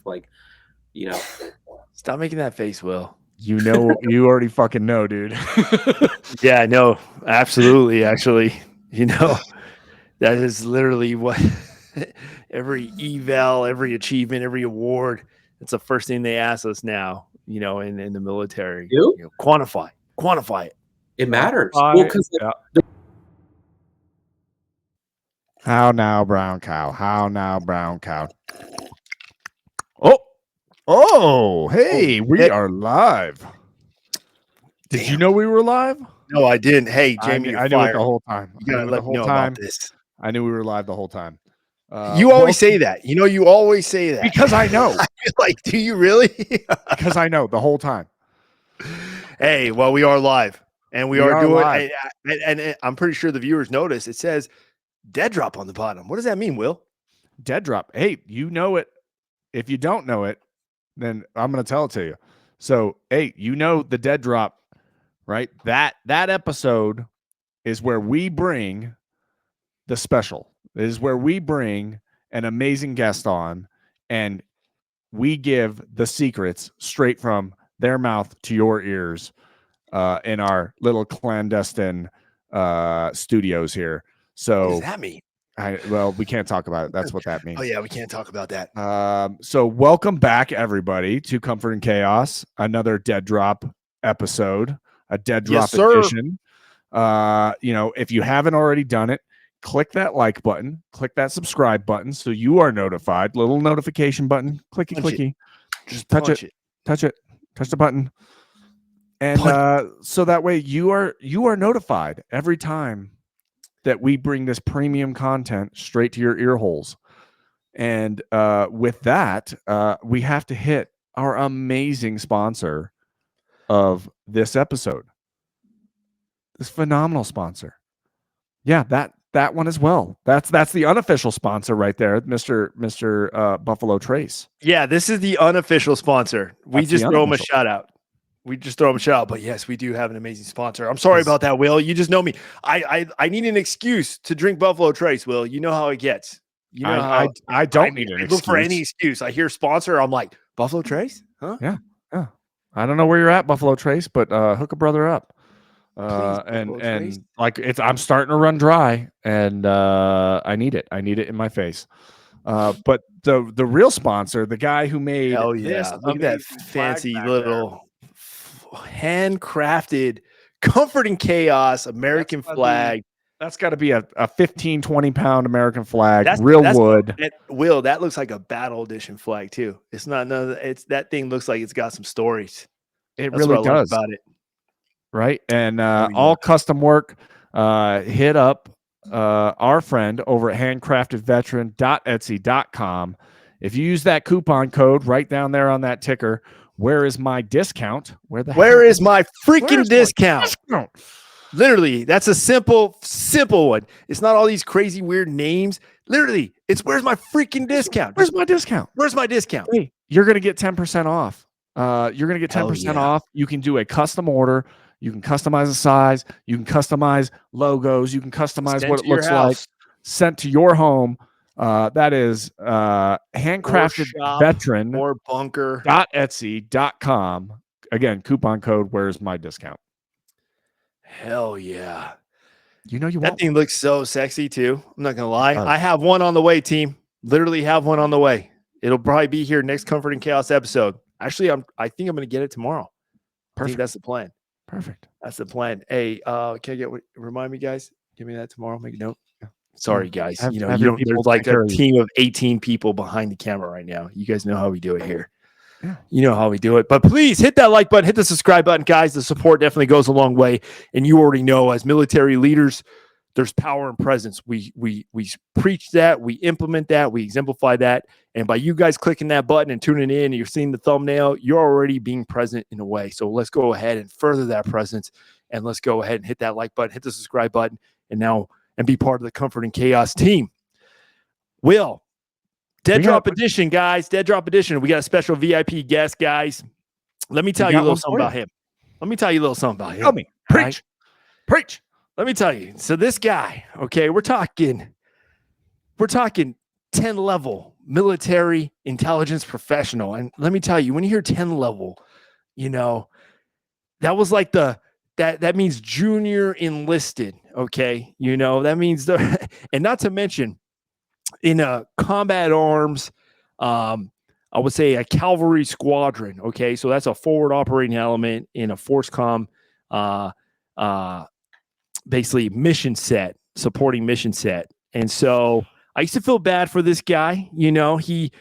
like, you know. Stop making that face, Will. You already fucking know, dude. Yeah, I know. Absolutely. Actually, that is literally what every eval, every achievement, every award. It's the first thing they ask us now, in the military. Quantify it. It matters. Well, because how now, brown cow? How now, brown cow? Oh, hey, we are live. Did you know we were live? No, I didn't. Hey, Jamie, I knew it the whole time. You gotta let me know about this. I knew we were live the whole time. You always say that. You always say that. Because I know. Like, do you really? Because I know the whole time. Hey, well, we are live. And we are doing live. And I'm pretty sure the viewers notice it says dead drop on the bottom. What does that mean, Will? Dead drop. Hey, you know it. If you don't know it, then I'm going to tell it to you. So, hey, the dead drop, right? That episode is where we bring the special. It is where we bring an amazing guest on and we give the secrets straight from their mouth to your ears in our little clandestine studios here. So what does that mean? Well, we can't talk about it. That's what that means. Oh, yeah, we can't talk about that. So welcome back, everybody, to Comfort and Chaos, another Dead Drop episode, a Dead Drop edition. If you haven't already done it, click that like button, click that subscribe button so you are notified. Little notification button, clicky. Just touch it. Touch the button. And so that way you are notified every time that we bring this premium content straight to your ear holes. And with that, we have to hit our amazing sponsor of this episode. This phenomenal sponsor. Yeah, that one as well. That's the unofficial sponsor right there, Mr. Buffalo Trace. Yeah, this is the unofficial sponsor. We just throw him a shout out. But yes, we do have an amazing sponsor. I'm sorry about that, Will. You just know me. I need an excuse to drink Buffalo Trace, Will. You know how it gets. I don't need an excuse. Look for any excuse. I hear sponsor. I'm like, Buffalo Trace? Huh? Yeah. I don't know where you're at, Buffalo Trace, but hook a brother up. And like I'm starting to run dry, and I need it. I need it in my face. But the real sponsor, the guy who made this, look at that fancy little handcrafted Comfort and Chaos American flag. That's got to be a 15, 20 pound American flag, real wood. That looks like a battle edition flag too. It's not that thing looks like it's got some stories. It really does about it. Right. And all custom work, hit up our friend over at handcraftedveteran.etsy.com. If you use that coupon code right down there on that ticker, where is my discount? Where is my freaking discount? Literally, that's a simple one. It's not all these crazy weird names. Literally, it's where's my freaking discount? Where's my discount? Hey, you're going to get 10% off. You're going to get 10% off. You can do a custom order. You can customize the size. You can customize logos. You can customize what it looks like. Sent to your home. That is handcraftedveteran or bunker.etsy.com. Again, coupon code where's my discount. Hell yeah. That thing looks so sexy too. I'm not gonna lie. I have one on the way, team. Literally have one on the way. It'll probably be here next Comfort and Chaos episode. Actually, I think I'm gonna get it tomorrow. I think that's the plan. Perfect. That's the plan. Hey, can I remind me, guys? Give me that tomorrow. Make a note. Yeah. Sorry, guys. There's like a team of 18 people behind the camera right now. You guys know how we do it here. Yeah. You know how we do it. But please hit that like button, hit the subscribe button, guys. The support definitely goes a long way. And you already know, as military leaders, there's power and presence. We preach that, we implement that, we exemplify that. And by you guys clicking that button and tuning in, and you're seeing the thumbnail, you're already being present in a way. So let's go ahead and further that presence. And let's go ahead and hit that like button, hit the subscribe button, and be part of the Comfort and Chaos team. Will. Dead Drop Edition, guys. Dead Drop Edition. We got a special VIP guest, guys. Let me tell you a little something about him. Tell me. Preach. Preach. Let me tell you. So this guy, okay, we're talking 10 level military intelligence professional. And let me tell you, when you hear 10 level, that was like that means junior enlisted. Okay. That means and not to mention in a combat arms, I would say a cavalry squadron. Okay. So that's a forward operating element in a FORSCOM, basically mission set, supporting mission set. And so I used to feel bad for this guy. He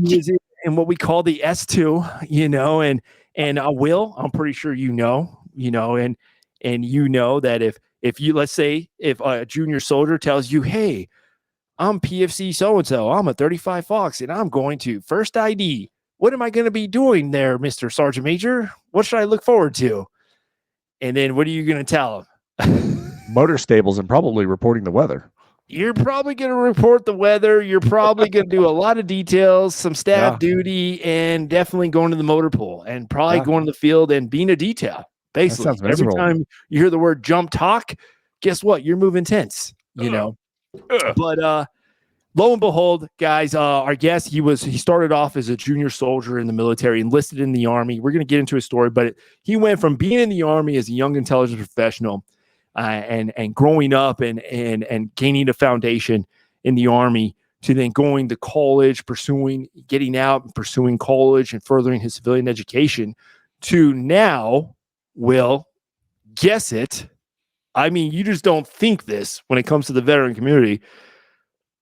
is in what we call the S2, and I'm pretty sure and that if you, let's say, if a junior soldier tells you, hey, I'm PFC so-and-so, I'm a 35 Fox, and I'm going to first ID. What am I going to be doing there, Mr. Sergeant Major? What should I look forward to? And then what are you going to tell him? Motor stables and probably reporting the weather. You're probably going to report the weather. You're probably going to do a lot of details, some staff duty, and definitely going to the motor pool and probably going to the field and being a detail. Basically, every time you hear the word jump talk, guess what? You're moving tents, But lo and behold, guys, our guest, he started off as a junior soldier in the military, enlisted in the Army. We're going to get into his story, but he went from being in the Army as a young intelligence professional and growing up and gaining a foundation in the Army to then going to college, getting out and pursuing college and furthering his civilian education to now, Will, guess it. I mean, you just don't think this when it comes to the veteran community.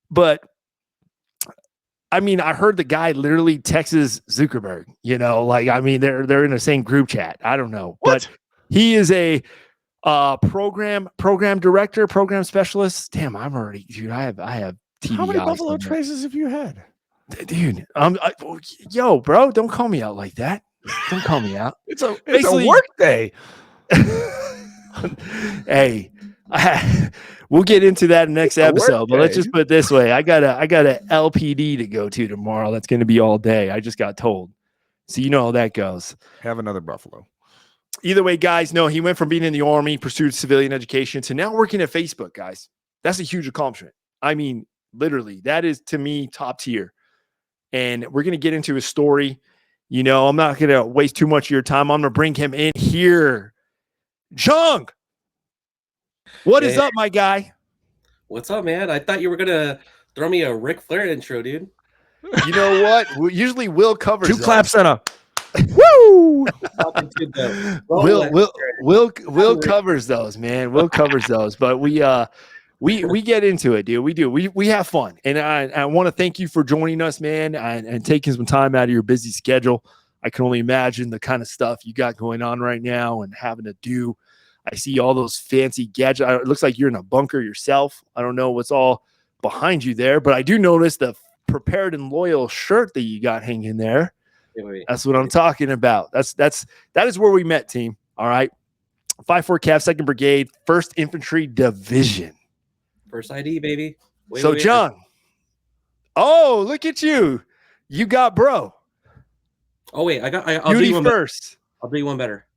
But I mean, I heard the guy literally texts Zuckerberg, they're in the same group chat. I don't know. What? But he is a program director, program specialist. Damn, I'm already, dude, I have TVI. How many Buffalo Traces have you had? Dude, yo, bro, don't call me out like that. Don't call me out. It's a work day. Hey, we'll get into that next episode, but let's just put it this way. I got a LPD to go to tomorrow. That's going to be all day. I just got told. So you know how that goes. Have another Buffalo. Either way, guys, no, he went from being in the Army, pursued civilian education to now working at Facebook, guys. That's a huge accomplishment. I mean, literally, that is to me top tier. And we're going to get into his story. I'm not going to waste too much of your time. I'm going to bring him in here. Jung, what is up, my guy? What's up, man? I thought you were going to throw me a Ric Flair intro, dude. You know what? Usually Will covers two claps and a woo. Will covers those, man. Will covers those, but we get into it, dude. We do. We have fun, and I want to thank you for joining us, man, and taking some time out of your busy schedule. I can only imagine the kind of stuff you got going on right now and having to do. I see all those fancy gadgets. It looks like you're in a bunker yourself. I don't know what's all behind you there, but I do notice the prepared and loyal shirt that you got hanging there. That's what I'm talking about. That is where we met, team. All right. 5-4 Cav, 2nd Brigade, 1st Infantry Division. First ID, baby. John. Oh, look at you. You got bro. Oh, wait. I'll duty do you one first. I'll do you one better.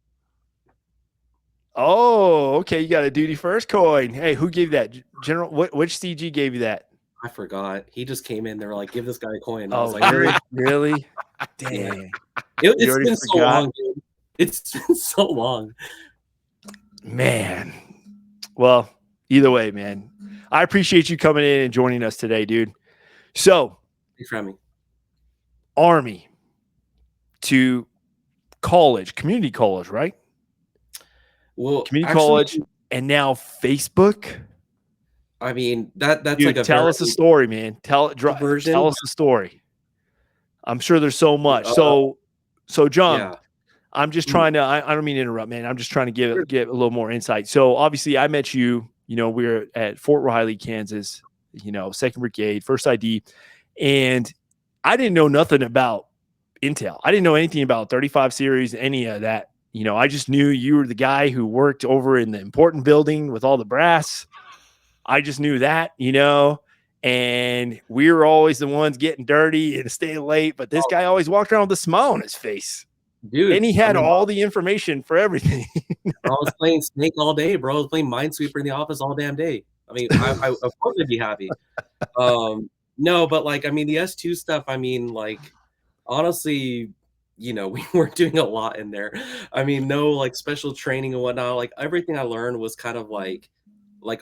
Oh, okay. You got a duty first coin. Hey, who gave that? General, which CG gave you that? I forgot. He just came in. They were like, give this guy a coin. I was like, really? Dang. It's been so long, dude. It's been so long. Man. Well, either way, man. I appreciate you coming in and joining us today, dude. So, thanks for having me. Army to college, community college, right? Well, community college, and now Facebook. I mean, that's dude, like a tell us a story, man. Tell us a story. I'm sure there's so much. So John, yeah. I'm just trying to. I don't mean to interrupt, man. I'm just trying to get a little more insight. So obviously, I met you. We were at Fort Riley, Kansas. 2nd Brigade, 1st ID, and I didn't know nothing about Intel. I didn't know anything about 35 series, any of that. I just knew you were the guy who worked over in the important building with all the brass. I just knew that, and we were always the ones getting dirty and staying late. But this guy always walked around with a smile on his face. Dude. And he had all the information for everything. I was playing Snake all day, bro. I was playing Minesweeper in the office all damn day. I mean, I of course I'd be happy. No, but like, I mean, the S2 stuff, I mean, like, honestly, we weren't doing a lot in there. I mean, no like special training and whatnot. Like everything I learned was kind of like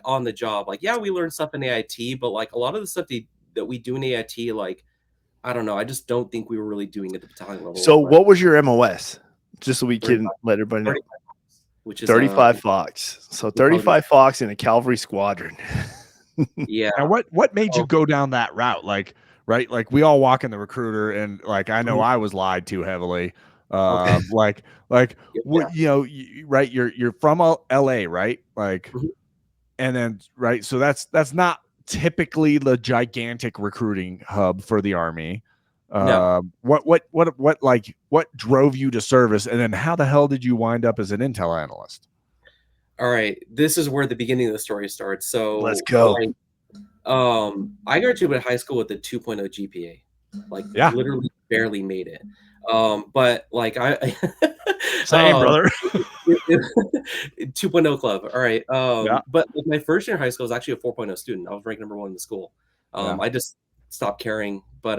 on the job. Like, yeah, we learned stuff in AIT, but like a lot of the stuff that we do in AIT, like, I don't know. I just don't think we were really doing at the battalion level. So what was your MOS? Just so we can 35, let everybody know. 35 which is 35 Fox. So 35 Fox in a cavalry squadron. Yeah. And what made you go down that route? Like, right? Like we all walk in the recruiter, and like I know I was lied to heavily. Like what right? You're from LA, right? Like, and then right. So that's not typically the gigantic recruiting hub for the Army. No. What drove you to service, and then how the hell did you wind up as an intel analyst? All right, this is where the beginning of the story starts. So let's go. I graduated high school with a 2.0 GPA, like literally barely made it. But like same brother. 2.0 club. All right. But like, my first year in high school was actually a 4.0 student. I was ranked number 1 in the school. I just stopped caring. But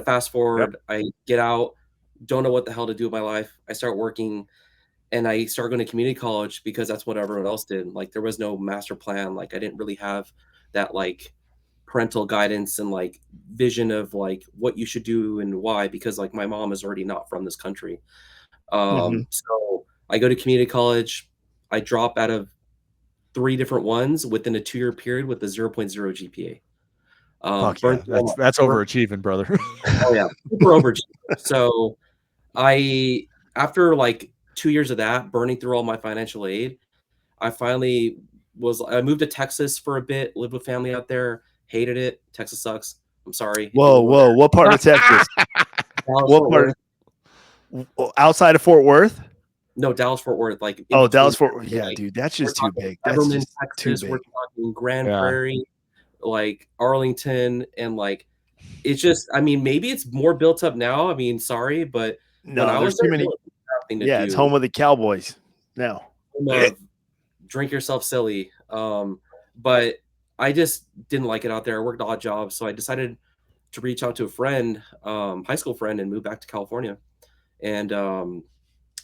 fast forward, I get out, don't know what the hell to do with my life. I start working. And I started going to community college because that's what everyone else did. Like there was no master plan. Like I didn't really have that like parental guidance and like vision of like what you should do and why, because like my mom is already not from this country. So I go to community college. I drop out of 3 different ones within a 2-year period with a 0.0 GPA. That's overachieving, brother. Oh yeah, super overachieving. So after like 2 years of that, burning through all my financial aid, I moved to Texas for a bit, lived with family out there, hated it. Texas sucks. I'm sorry. Whoa. What part of Texas? What part? Outside of Fort Worth? No, Dallas, Fort Worth. Like Dallas, Fort Worth. Yeah, like, dude, that's just too big. That's just Texas, too big. We're talking Grand Prairie, like Arlington, and like it's just. I mean, maybe it's more built up now. I mean, sorry, but no, when I was too many. It's home of the Cowboys now. Drink yourself silly. But I just didn't like it out there. I worked odd jobs, so I decided to reach out to a friend, high school friend, and move back to California. And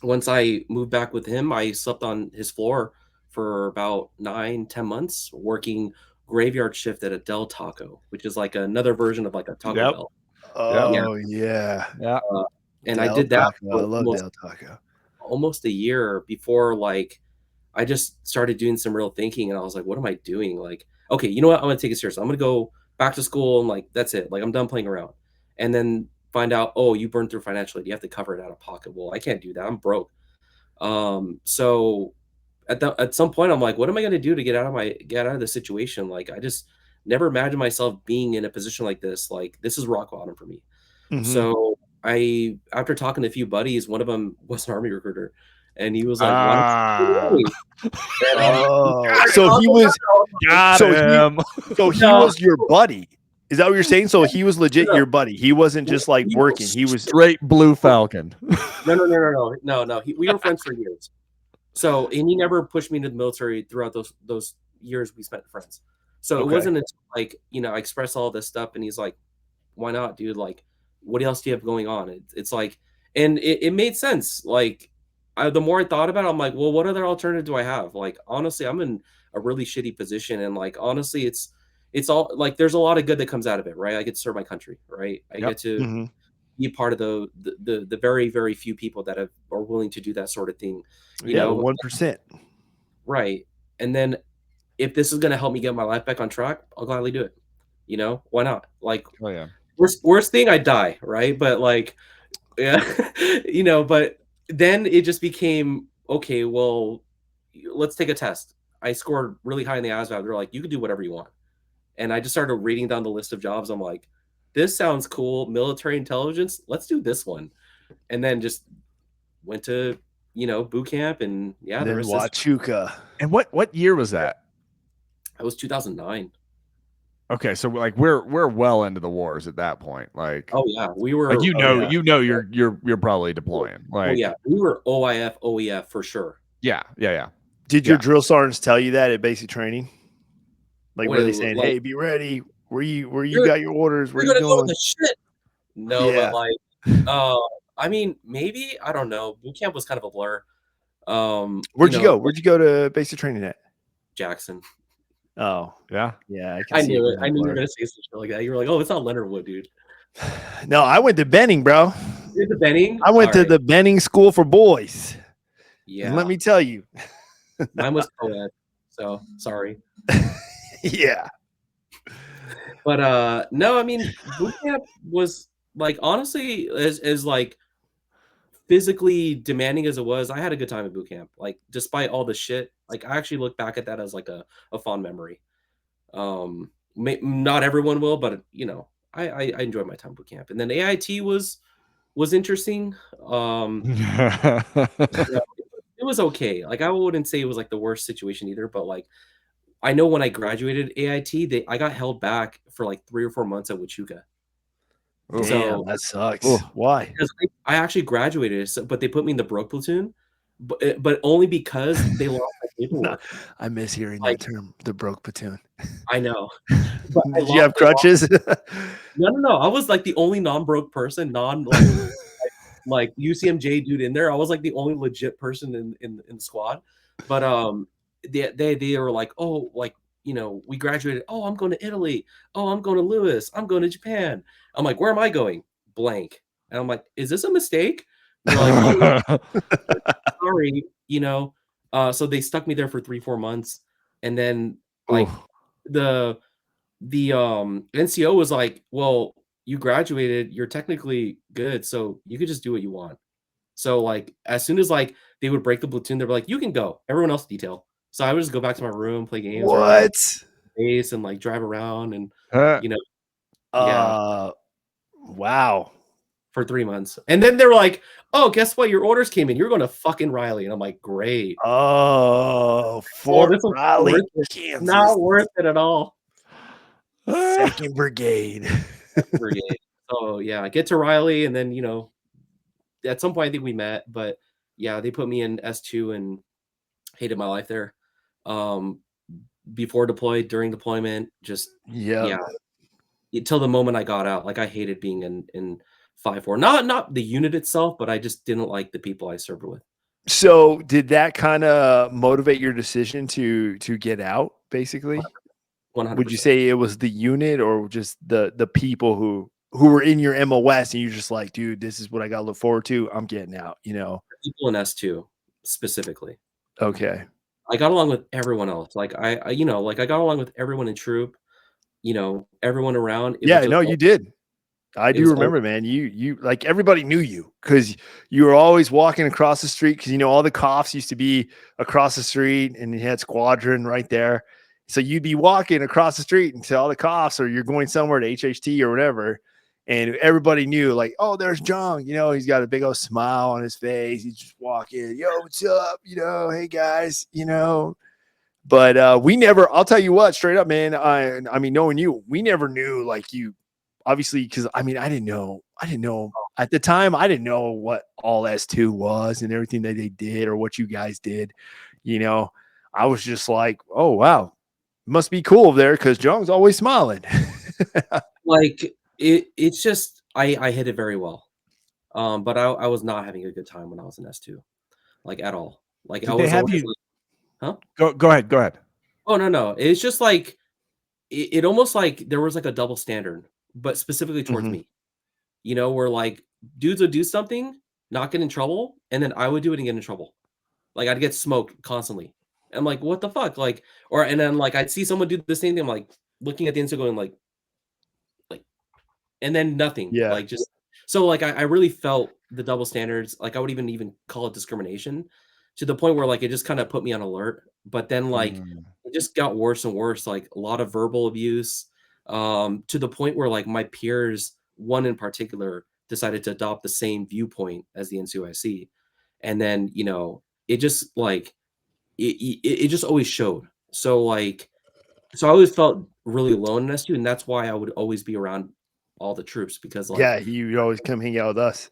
once I moved back with him, I slept on his floor for about 9-10 months, working graveyard shift at a Del Taco, which is like another version of like a Taco Bell. Oh yeah. And Del I did that. Taco. I love Del Taco. Almost a year before, like, I just started doing some real thinking, and I was like, "What am I doing?" Like, okay, you know what? I'm gonna take it serious. I'm gonna go back to school, and like, that's it. Like, I'm done playing around. And then find out, oh, you burned through financially. You have to cover it out of pocket. Well, I can't do that. I'm broke. So at some point, I'm like, what am I gonna do to get out of the situation? Like, I just never imagined myself being in a position like this. Like, this is rock bottom for me. So after talking to a few buddies, one of them was an Army recruiter, and he was like, so he was your buddy. Is that what you're saying? So he was legit your buddy. He wasn't just like working. He was straight Blue Falcon. No. We were friends for years. So, and he never pushed me into the military throughout those years we spent friends. So it wasn't until like, I expressed all this stuff, and he's like, why not, dude? Like, what else do you have going on? It's like, and it made sense. Like, the more I thought about it, I'm like, well, what other alternative do I have? Like, honestly, I'm in a really shitty position. And like, honestly, it's all like, there's a lot of good that comes out of it, right? I get to serve my country, right? I get to be part of the very, very few people that are willing to do that sort of thing. You know, 1%. Right. And then if this is going to help me get my life back on track, I'll gladly do it. Why not? Like, worst thing, I die, right? But like, yeah, but then it just became, okay, well, let's take a test. I scored really high in the ASVAB. They're like, you can do whatever you want. And I just started reading down the list of jobs. I'm like, this sounds cool. Military intelligence. Let's do this one. And then just went to, boot camp, and then Huachuca. And what year was that? That was 2009. Okay, so like we're well into the wars at that point. Like, oh yeah, we were. Like, you're probably deploying. Like, oh yeah, we were OIF, OEF for sure. Yeah. Did your drill sergeants tell you that at basic training? Like, were they saying, "Hey, be ready"? Where you got your orders? Where you gonna go in going? the shit. No, but like, I mean, maybe I don't know. Boot camp was kind of a blur. Where'd you go? Where'd you go to basic training at? Jackson. Oh, yeah. I can I see knew it. I knew you were gonna say something like that. You were like, "Oh, it's not Leonard Wood, dude." No, I went to Benning, bro. You went to Benning? I went to the Benning School for Boys. Yeah. And let me tell you. Mine was co-ed, so sorry. Yeah. But no, I mean, boot camp was like honestly as like physically demanding as it was, I had a good time at boot camp. Like despite all the shit, like I actually look back at that as like a fond memory. Not everyone will, but you know, I enjoyed my time at boot camp. And then AIT was interesting. Yeah, it was okay. Like I wouldn't say it was like the worst situation either, but like I know when I graduated AIT, I got held back for like 3 or 4 months at Huachuca. Damn, So that sucks. Why? Because I actually graduated, but they put me in the broke platoon, but only because they lost my paperwork. I miss hearing that term, the broke platoon. I know. But Did you have crutches? No. I was like the only non-broke person, like UCMJ dude in there. I was like the only legit person in the squad. But they were like, oh, like, you know, we graduated. Oh, I'm going to Italy. Oh, I'm going to Lewis. I'm going to Japan. I'm like, where am I going? Blank. And I'm like, is this a mistake? And they're like, oh, sorry, you know. So they stuck me there for 3-4 months, and then like the NCO was like, well, you graduated, you're technically good, so you could just do what you want. So like as soon as like they would break the platoon, they'd be like, you can go. Everyone else detail. So I would just go back to my room, play games, what? Base and like drive around and you know, wow. For 3 months. And then they were like, oh, guess what? Your orders came in. You're going to fucking Riley. And I'm like, great. Oh, Fort Riley, Kansas. Not worth it at all. 2nd Brigade. So yeah, I get to Riley, and then you know, at some point I think we met, but yeah, they put me in S2 and hated my life there. Before deployed, during deployment, just yeah, until the moment I got out. Like I hated being in 5-4. Not the unit itself, but I just didn't like the people I served with. So did that kind of motivate your decision to get out, basically? 100%. Would you say it was the unit or just the people who were in your MOS and you're just like, dude, this is what I got to look forward to. I'm getting out, you know? People in S2 specifically. Okay. I got along with everyone else. Like I you know, like I got along with everyone in troop, you know, everyone around. Yeah, no, you did. I do remember, man. You like everybody knew you because you were always walking across the street because you know all the cops used to be across the street and you had squadron right there. So you'd be walking across the street until all the cops or you're going somewhere to HHT or whatever. And everybody knew, like, oh, there's Jung. You know, he's got a big old smile on his face. He's just walking, yo, what's up? You know, hey guys, you know. But we never, I'll tell you what, straight up, man. I mean, knowing you, we never knew like you obviously, because I mean, I didn't know at the time, I didn't know what all S2 was and everything that they did or what you guys did. You know, I was just like, oh wow, must be cool there because Jung's always smiling. Like it's just I hit it very well. But I was not having a good time when I was in S2, like at all. Like Did they have you? Huh? Go ahead. Oh no. It's just like it almost like there was like a double standard, but specifically towards me. You know, where like dudes would do something, not get in trouble, and then I would do it and get in trouble. Like I'd get smoked constantly. I'm like, what the fuck? Like, and then like I'd see someone do the same thing. I'm like looking at the Insta going like, and then nothing. Yeah. Like just so like I really felt the double standards. Like I would even call it discrimination to the point where like it just kind of put me on alert. But then like it just got worse and worse. Like a lot of verbal abuse, to the point where like my peers, one in particular, decided to adopt the same viewpoint as the NCOIC. And then, you know, it just like it just always showed. So like so I always felt really alone in S2, and that's why I would always be around all the troops because like yeah, you always come hang out with us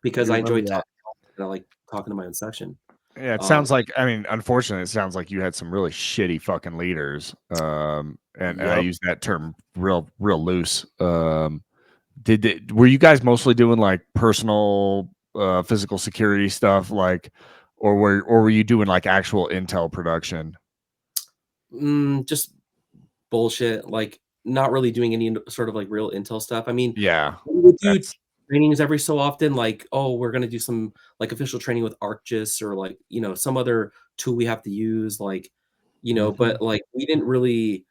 because I enjoy talking. I like talking to my own section. Yeah, it sounds like, I mean, unfortunately, it sounds like you had some really shitty fucking leaders. And I use that term real loose. Were you guys mostly doing like personal physical security stuff, like, or were you doing like actual intel production? Just bullshit, like not really doing any sort of like real intel stuff. I mean, Yeah, we would do that's trainings every so often, like, oh, we're gonna do some like official training with ArcGIS or like, some other tool we have to use, like, but like we didn't really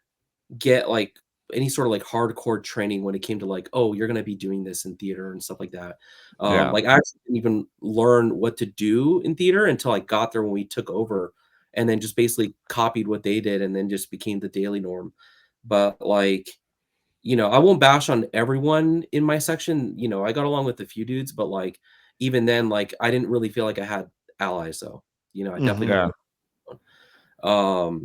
get like any sort of like hardcore training when it came to like, oh, you're gonna be doing this in theater and stuff like that. yeah, Like I actually didn't even learn what to do in theater until I got there when we took over, and then just basically copied what they did and then just became the daily norm. But like, I won't bash on everyone in my section. I got along with a few dudes, but like even then, like I didn't really feel like I had allies though. I definitely got yeah,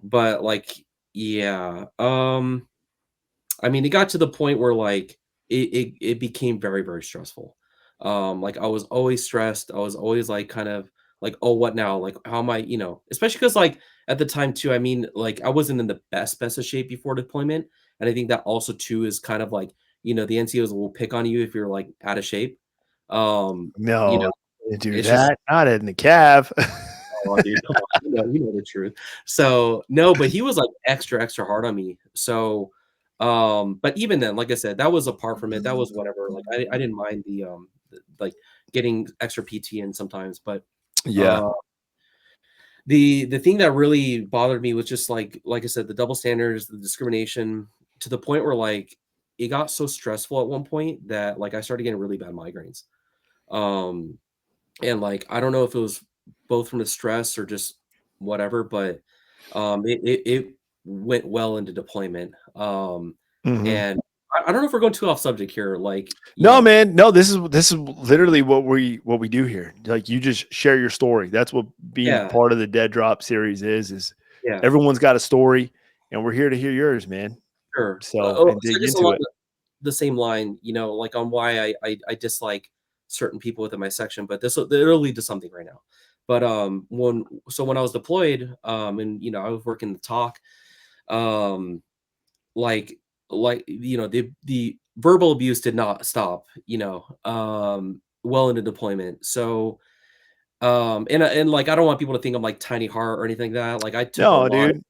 but like, yeah. I mean, it got to the point where like it became very, very stressful. Like I was always stressed. I was always like kind of like, oh, what now? Like, how am I, especially because like at the time too, I mean, like I wasn't in the best of shape before deployment. And I think that also too is kind of like, the NCOs will pick on you if you're like out of shape. You know, No, do it's just that. Not in the cab. oh, dude, come on, you know the truth. So no, but he was like extra, extra hard on me. So, but even then, like I said, that was apart from it. That was whatever. Like I didn't mind like getting extra PT in sometimes, but Yeah. uh, the thing that really bothered me was just like I said, the double standards, the discrimination, to the point where like it got so stressful at one point that like I started getting really bad migraines. Um, and like I don't know if it was both from the stress or just whatever, but it went well into deployment. Mhm. And I don't know if we're going too off subject here, like, No, man. No, this is literally what we do here. Like you just share your story. That's what being yeah, part of the Dead Drop series is yeah, everyone's got a story and we're here to hear yours, man. sure. So, Oh, and so dig just into along it. the same line, like on why I dislike certain people within my section, but it'll lead to something right now. But when I was deployed, and I was working the talk, um, like the verbal abuse did not stop, well into deployment. So and like I don't want people to think I'm like tiny heart or anything like that. Like I took a No, lot, dude.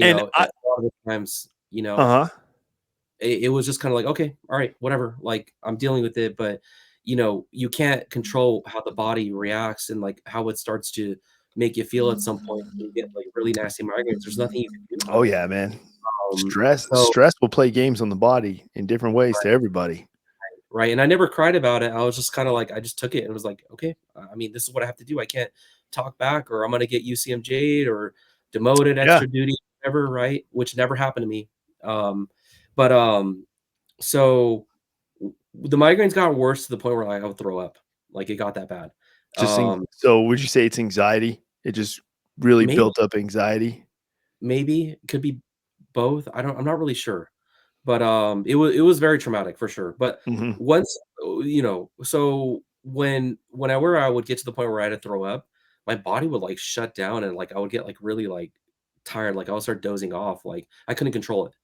And a lot of the times, uh-huh. it was just kind of like, okay, all right, whatever. Like I'm dealing with it, but you can't control how the body reacts and like how it starts to make you feel at some point. You get like really nasty migraines. There's nothing you can do Oh about it. yeah, man. Um, Stress so stress will play games on the body in different ways to everybody. right, and I never cried about it. I was just kinda like I just took it and was like, "Okay, I mean, this is what I have to do. I can't talk back or I'm gonna get UCMJ'd or demoted, Yeah. extra duty, whatever," right? Which never happened to me. Um, but, so the migraines got worse to the point where, like, I would throw up. Like, it got that bad. Um, So would you say it's anxiety? It just really maybe built up anxiety? maybe, it could be both. I'm not really sure. But, it was very traumatic for sure, but Mhm. once so whenever I would get to the point where I had to throw up, my body would, like, shut down and, like, I would get, like, really, like, tired, like, I would start dozing off, like, I couldn't control it.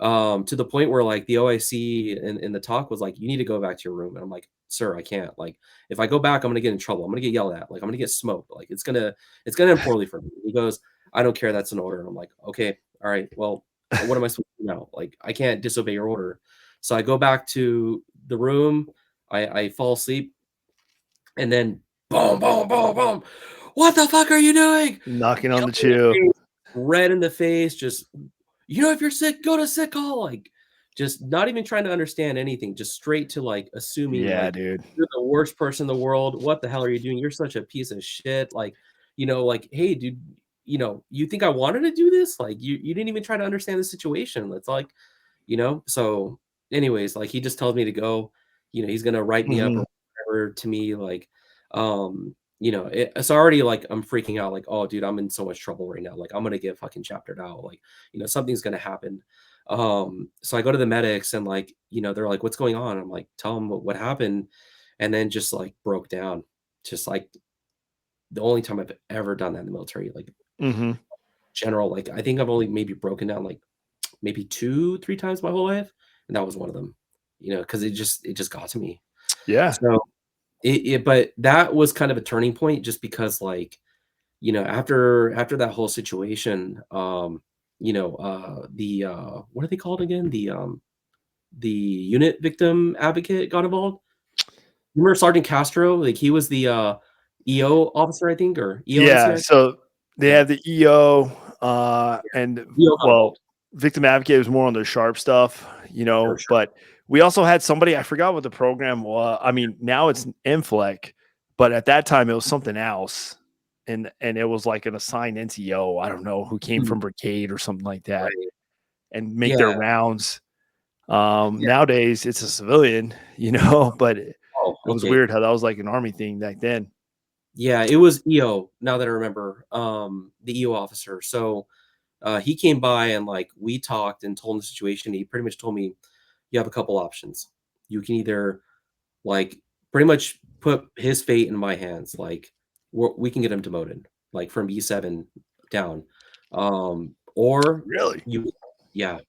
To the point where, like, the OIC in the talk was like, "You need to go back to your room," and I'm like, "Sir, I can't, like, if I go back, I'm gonna get in trouble, I'm gonna get yelled at, like, I'm gonna get smoked, like, it's gonna end poorly for me." He goes, "I don't care, that's an order," and I'm like, "Okay, alright, well, what am I supposed to do now? Like, I can't disobey your order." So I go back to the room, I fall asleep, and then boom, boom, boom, boom. "What the fuck are you doing?" Knocking on Yelling the in the chill. face, red in the face, just, if you're sick, go to sick call." Like, just not even trying to understand anything, just straight to like assuming Yeah, like dude. you're the worst person in the world. What the hell are you doing? You're such a piece of shit. Like, like, hey, dude, you think I wanted to do this? Like, you didn't even try to understand the situation. It's like, so anyways, like he just tells me to go, he's gonna write me up or Mhm. whatever to me, like, it's already like I'm freaking out, like, oh dude, I'm in so much trouble right now. Like I'm gonna get fucking chaptered out. Like, something's gonna happen. So I go to the medics and like, they're like, what's going on? I'm like, tell them what happened, and then just like broke down. Just like the only time I've ever done that in the military, like Mm-hmm. general, like I think I've only maybe broken down like maybe 2, 3 times my whole life, and that was one of them, because it just got to me. Yeah. So but that was kind of a turning point just because like, after that whole situation, what are they called again? The unit victim advocate got involved. Remember Sergeant Castro? Like he was the EO officer, I think, or Yeah. EONCI? So they Yeah. have the EO, and EO got well, involved. victim advocate was more on the sharp stuff, Sure, sure. but we also had somebody, I forgot what the program was. I mean, now it's MFLEC, but at that time it was something else. And it was like an assigned NCO, I don't know, who came Mhm. from brigade or something like that, Right. and make their Yeah. rounds. Yeah. Nowadays it's a civilian, but it Oh, was okay. weird how that was like an army thing back then. Yeah, it was EO, now that I remember, the EO officer. So, he came by and, like, we talked and told him the situation. He pretty much told me, "You have a couple options. You can either, like, pretty much put his fate in my hands, like, we can get him demoted, like, from E7 down, or Really? you yeah,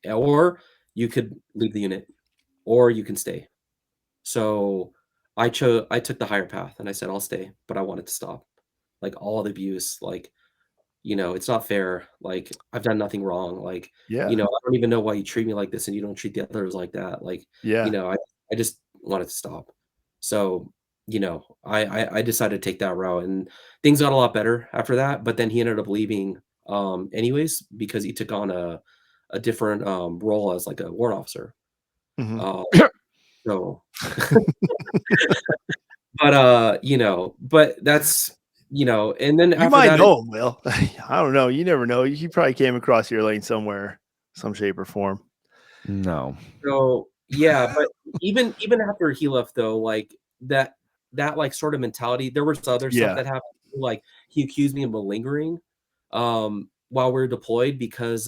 or you could leave the unit, or you can stay." So, I took the higher path, and I said, "I'll stay," but I want it to stop. Like, all the abuse, like, it's not fair, like, I've done nothing wrong, like, Yeah. I don't even know why you treat me like this and you don't treat the others like that, like, Yeah. I just want it to stop. So, I decided to take that route, and things got a lot better after that, but then he ended up leaving, anyways because he took on a different, role as, like, a warrant officer. Mhm. Uh, so but, but that's and then You after might that it know him, Will. I don't know. You never know. He probably came across your lane somewhere, some shape or form. No. so, yeah, but even after he left though, like, like, sort of mentality there was other stuff Yeah. that happened, like, he accused me of malingering, while we are deployed because,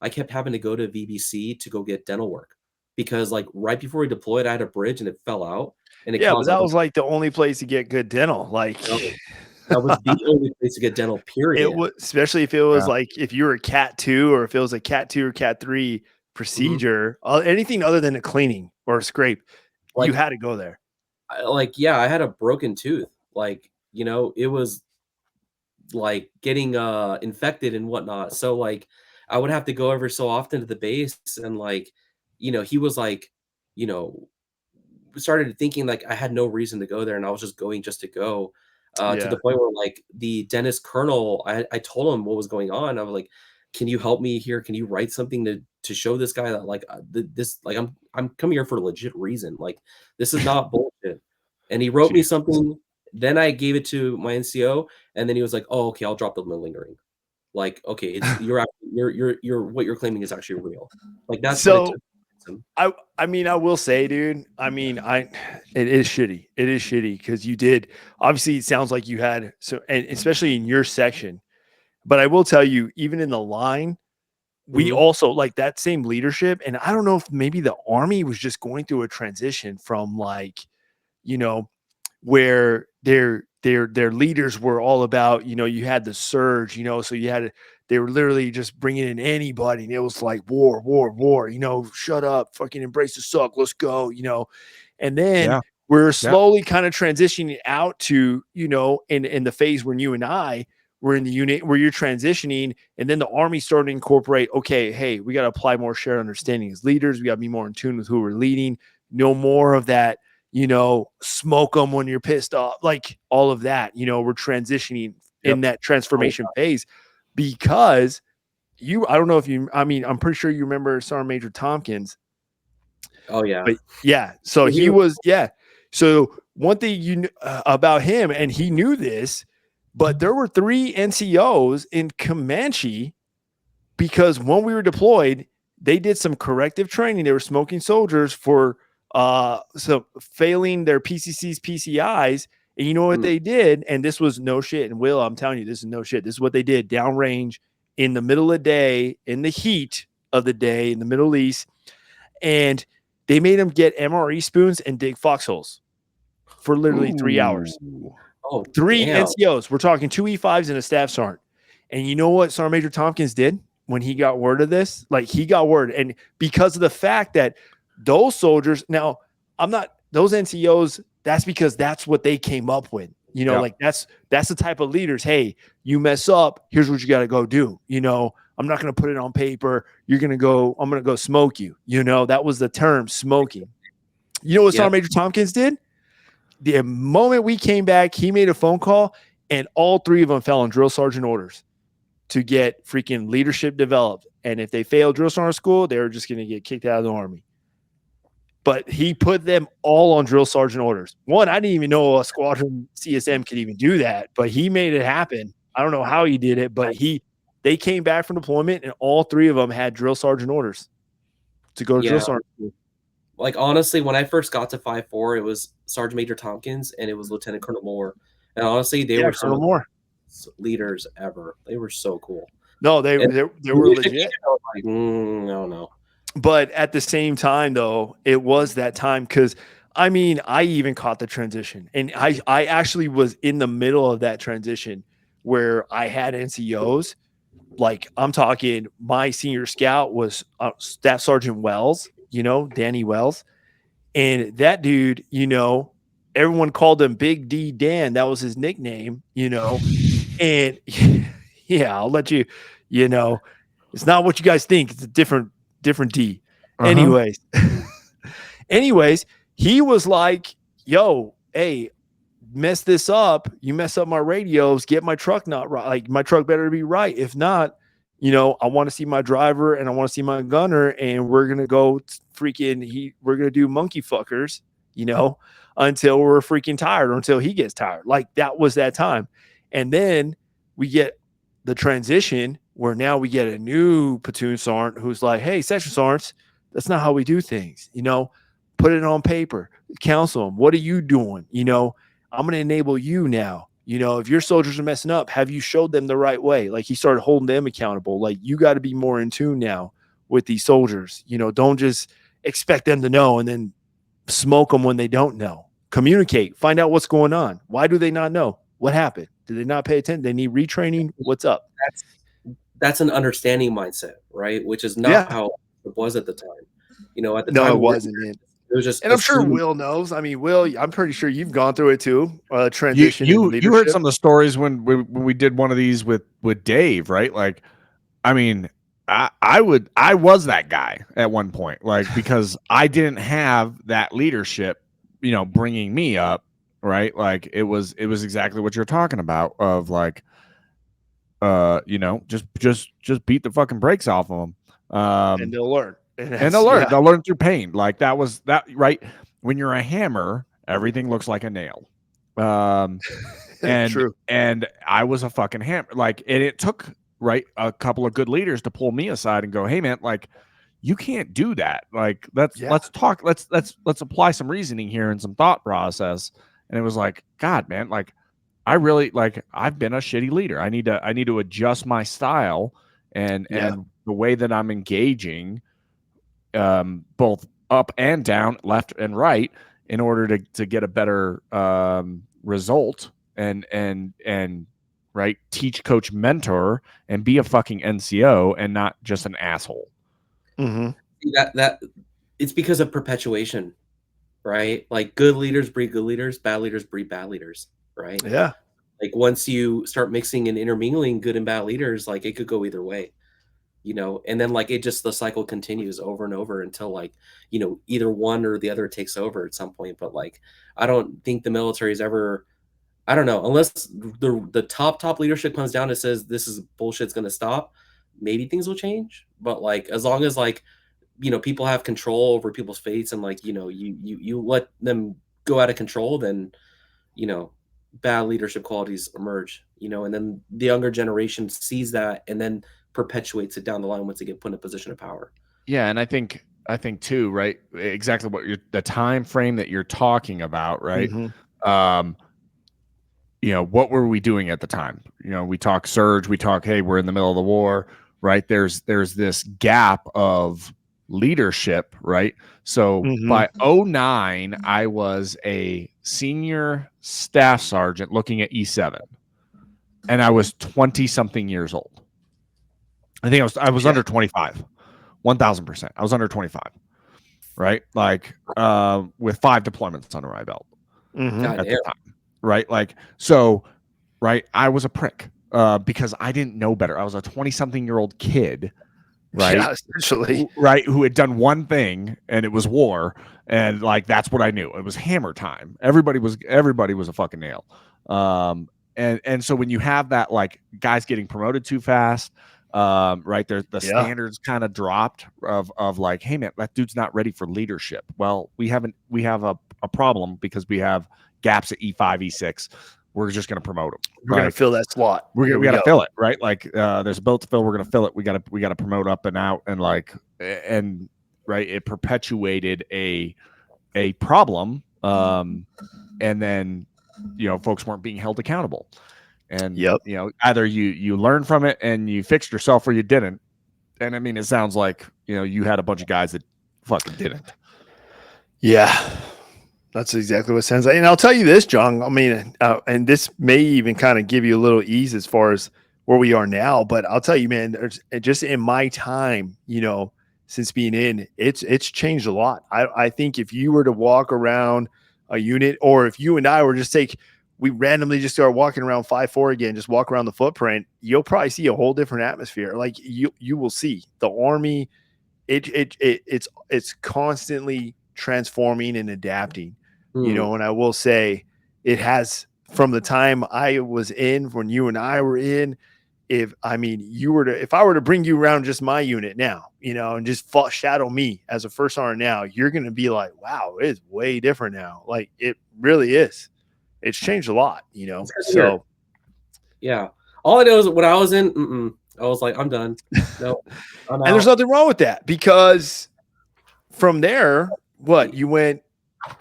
I kept having to go to VBC to go get dental work because, like, right before we deployed, I had a bridge and it fell out, and it Yeah, but caused that other was like the only place to get good dental. Like no, that was the only place to get dental, it period. would, especially if it was Yeah. like if you were a cat 2 or if it was a cat 2 or cat 3 Mhm. procedure, anything other than a cleaning or a scrape, you Like had to go there. yeah, I had a broken tooth, like, it was, like, getting, infected and whatnot, so, like, I would have to go every so often to the base and, like, he was, like, you know, started thinking, like, I had no reason to go there and I was just going just to go, to Yeah. the point where, like, the dentist colonel, I told him what was going on, I was like, "Can you help me here? Can you write something to show this guy that, like, this like, I'm coming here for a legit reason, like, this is not bullshit." And he wrote me Jesus. something, then I gave it to my NCO, and then he was like, "Oh, okay, I'll drop the malingering." Like, "Okay, you're what you're claiming is actually real." Like, that's what it So took. So I mean, I will say, dude, I mean, it is shitty. It is shitty because you did, obviously it sounds like you had, so, and especially in your section, but I will tell you, even in the line, we mhm, also like that same leadership. And I don't know if maybe the army was just going through a transition from like, you know, where their leaders were all about, you had the surge, so you had they were literally just bringing in anybody, and it was like war, war, war, shut up, fucking embrace the suck, let's go, and then Yeah. we're Yeah. slowly kind of transitioning out to, in the phase when you and I were in the unit where you're transitioning, and then the army started to incorporate, okay, hey, we got to apply more shared understanding as leaders, we got to be more in tune with who we're leading, no more of that, smoke them when you're pissed off, like all of that, we're transitioning in Yep. that oh, transformation phase because I don't know if you, I mean, I'm pretty sure you remember Sergeant Major Tompkins, oh, yeah. but yeah, so He he was was, yeah. So one thing about him, and he knew this, but there were 3 NCOs in Comanche because when we were deployed, they did some corrective training. They were smoking soldiers for so failing their PCCs, PCIs. And you know what mm, they did? And this was no shit. And Will, I'm telling you, this is no shit. This is what they did downrange in the middle of the day, in the heat of the day, in the Middle East. And they made them get MRE spoons and dig foxholes for literally 3 hours. Ooh. Oh, 3 damn. NCOs. We're talking 2 E5s and a staff sergeant. And you know what Sergeant Major Tompkins did when he got word of this? Like, he got word, and because of the fact that those soldiers, now those NCOs, that's because that's what they came up with. You know, like that's the type of leaders. Hey, you mess up, here's what you got to go do. You know, I'm not going to put it on paper. I'm going to go smoke you. You know, that was the term, smoking. You know what Sergeant Major Tompkins did? The moment we came back, he made a phone call, and all 3 of them fell on drill sergeant orders to get freaking leadership developed. And if they failed drill sergeant school, they were just going to get kicked out of the Army. But he put them all on drill sergeant orders. One, I didn't even know a squadron CSM could even do that, but he made it happen. I don't know how he did it, but they came back from deployment, and all 3 of them had drill sergeant orders to go to drill sergeant school. Like, honestly, when I first got to 5-4, it was Sergeant Major Tompkins and it was Lieutenant Colonel Moore. And honestly, they were some of the leaders ever. They were so cool. No, they were legit. Like, no. But at the same time, though, it was that time because, I mean, I even caught the transition. And I actually was in the middle of that transition where I had NCOs. Like, I'm talking, my senior scout was Staff Sergeant Wells, you know, Danny Wells. And that dude, you know, everyone called him Big D Dan. That was his nickname, you know. And yeah, I'll let you, you know, it's not what you guys think. It's a different D. Anyways, he was like, yo, hey, mess this up. You mess up my radios, get my truck not right. Like, my truck better be right. If not, you know, I want to see my driver and I want to see my gunner, and we're going to go we're going to do monkey fuckers, you know, until we're freaking tired or until he gets tired. Like, that was that time. And then we get the transition where now we get a new platoon sergeant who's like, hey, section sergeants, that's not how we do things. You know, put it on paper, counsel them. What are you doing? You know, I'm going to enable you now. You know, if your soldiers are messing up, have you showed them the right way? Like, he started holding them accountable. Like, you got to be more in tune now with these soldiers. You know, don't just expect them to know and then smoke them when they don't know. Communicate, find out what's going on. Why do they not know? What happened? Did they not pay attention? They need retraining? What's up? That's an understanding mindset, right? Which is not how it was at the time. You know, at the time, it wasn't. It was just, and I'm sure Will knows. I mean, Will, I'm pretty sure you've gone through it too. Transition. You heard some of the stories when we did one of these with Dave, right? Like, I mean, I was that guy at one point, like, because I didn't have that leadership, you know, bringing me up, right? Like, it was exactly what you're talking about of like, you know, just beat the fucking brakes off of them, and they'll learn. And they'll learn. They'll learn through pain. Like, that was that, right? When you're a hammer, everything looks like a nail. And True. And I was a fucking hammer. Like, and it took a couple of good leaders to pull me aside and go, hey man, like, you can't do that. Like, let's talk. Let's apply some reasoning here and some thought process. And it was like, God, man, like, I really, like, I've been a shitty leader. I need to adjust my style and the way that I'm engaging, both up and down, left and right, in order to get a better result and right, teach, coach, mentor, and be a fucking NCO and not just an asshole. Mm-hmm. That it's because of perpetuation, right? Like, good leaders breed good leaders, bad leaders breed bad leaders, right? Yeah. Like, once you start mixing and intermingling good and bad leaders, like, it could go either way. You know, and then, like, the cycle continues over and over until, like, you know, either one or the other takes over at some point. But, like, I don't think the military is ever, I don't know, unless the top leadership comes down and says this is bullshit's going to stop, maybe things will change. But, like, as long as, like, you know, people have control over people's fates and, like, you know, you let them go out of control, then, you know, bad leadership qualities emerge, you know, and then the younger generation sees that and then perpetuates it down the line once they get put in a position of power. Yeah, and I think too, right? Exactly what the time frame that you're talking about, right? Mm-hmm. You know, what were we doing at the time? You know, we talk surge, we talk, hey, we're in the middle of the war, right? There's this gap of leadership, right? So by 2009, I was a senior staff sergeant looking at E7, and I was 20 something years old. I think I was under 25, 1000%. I was under 25, right? Like with 5 deployments under my belt at the time, right? Like so, right? I was a prick because I didn't know better. I was a 20-something-year-old kid, right? Yeah, essentially, right, who had done one thing, and it was war, and like that's what I knew. It was hammer time. Everybody was a fucking nail. And so when you have that, like guys getting promoted too fast, right there, the standards kind of dropped of like, hey man, that dude's not ready for leadership. Well, we have a problem because we have gaps at E5, E6. We're just going to promote them. We're going to fill that slot. We got to fill it, right? Like there's a bill to fill. We're going to fill it. We got to promote up and out, and like right. It perpetuated a problem, and then folks weren't being held accountable, and either you learn from it and you fixed yourself or you didn't. And I mean, it sounds like you had a bunch of guys that fucking didn't. Yeah. That's exactly what it sounds like. And I'll tell you this, John, I mean, and this may even kind of give you a little ease as far as where we are now, but I'll tell you, man, just in my time, since being in, it's changed a lot. I think if you were to walk around a unit, or if you and I were just we randomly just start walking around 5-4 again, just walk around the footprint, you'll probably see a whole different atmosphere. Like you will see the Army, it's constantly transforming and adapting. And I will say it has, from the time I was in, when you and I were in, if I were to bring you around just my unit now, and just shadow me as a first sergeant now, you're going to be like, wow, it's way different now. Like it really is. It's changed a lot, So yeah. All I know is when I was in, I was like, I'm done. No, I'm out. And there's nothing wrong with that, because from there, you went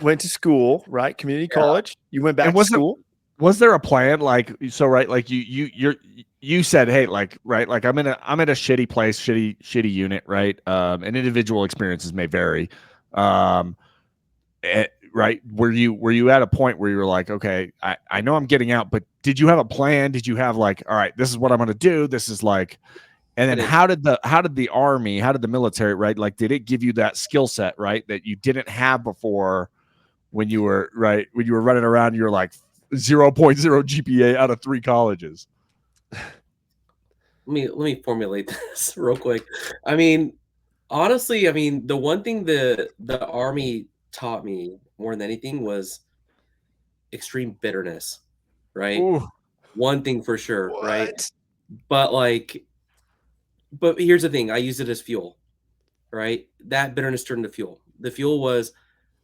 to school, right? Community college. You went back to school. Was there a plan? Like, so, right. Like you said, hey, like, right. Like I'm in a shitty place, shitty unit. Right. And individual experiences may vary. Right. Were you at a point where you were like, okay, I know I'm getting out, but did you have a plan? Did you have like, all right, this is what I'm going to do. This is like, and then how did the Army, how did the military, right? Like, did it give you that skill set, right, that you didn't have before when you were running around, you were like 0.0 GPA out of 3 colleges? Let me formulate this real quick. I mean, honestly, the one thing the Army taught me more than anything was extreme bitterness, right? Ooh. One thing for sure, right? But here's the thing, I used it as fuel, right? That bitterness turned to fuel. The fuel was,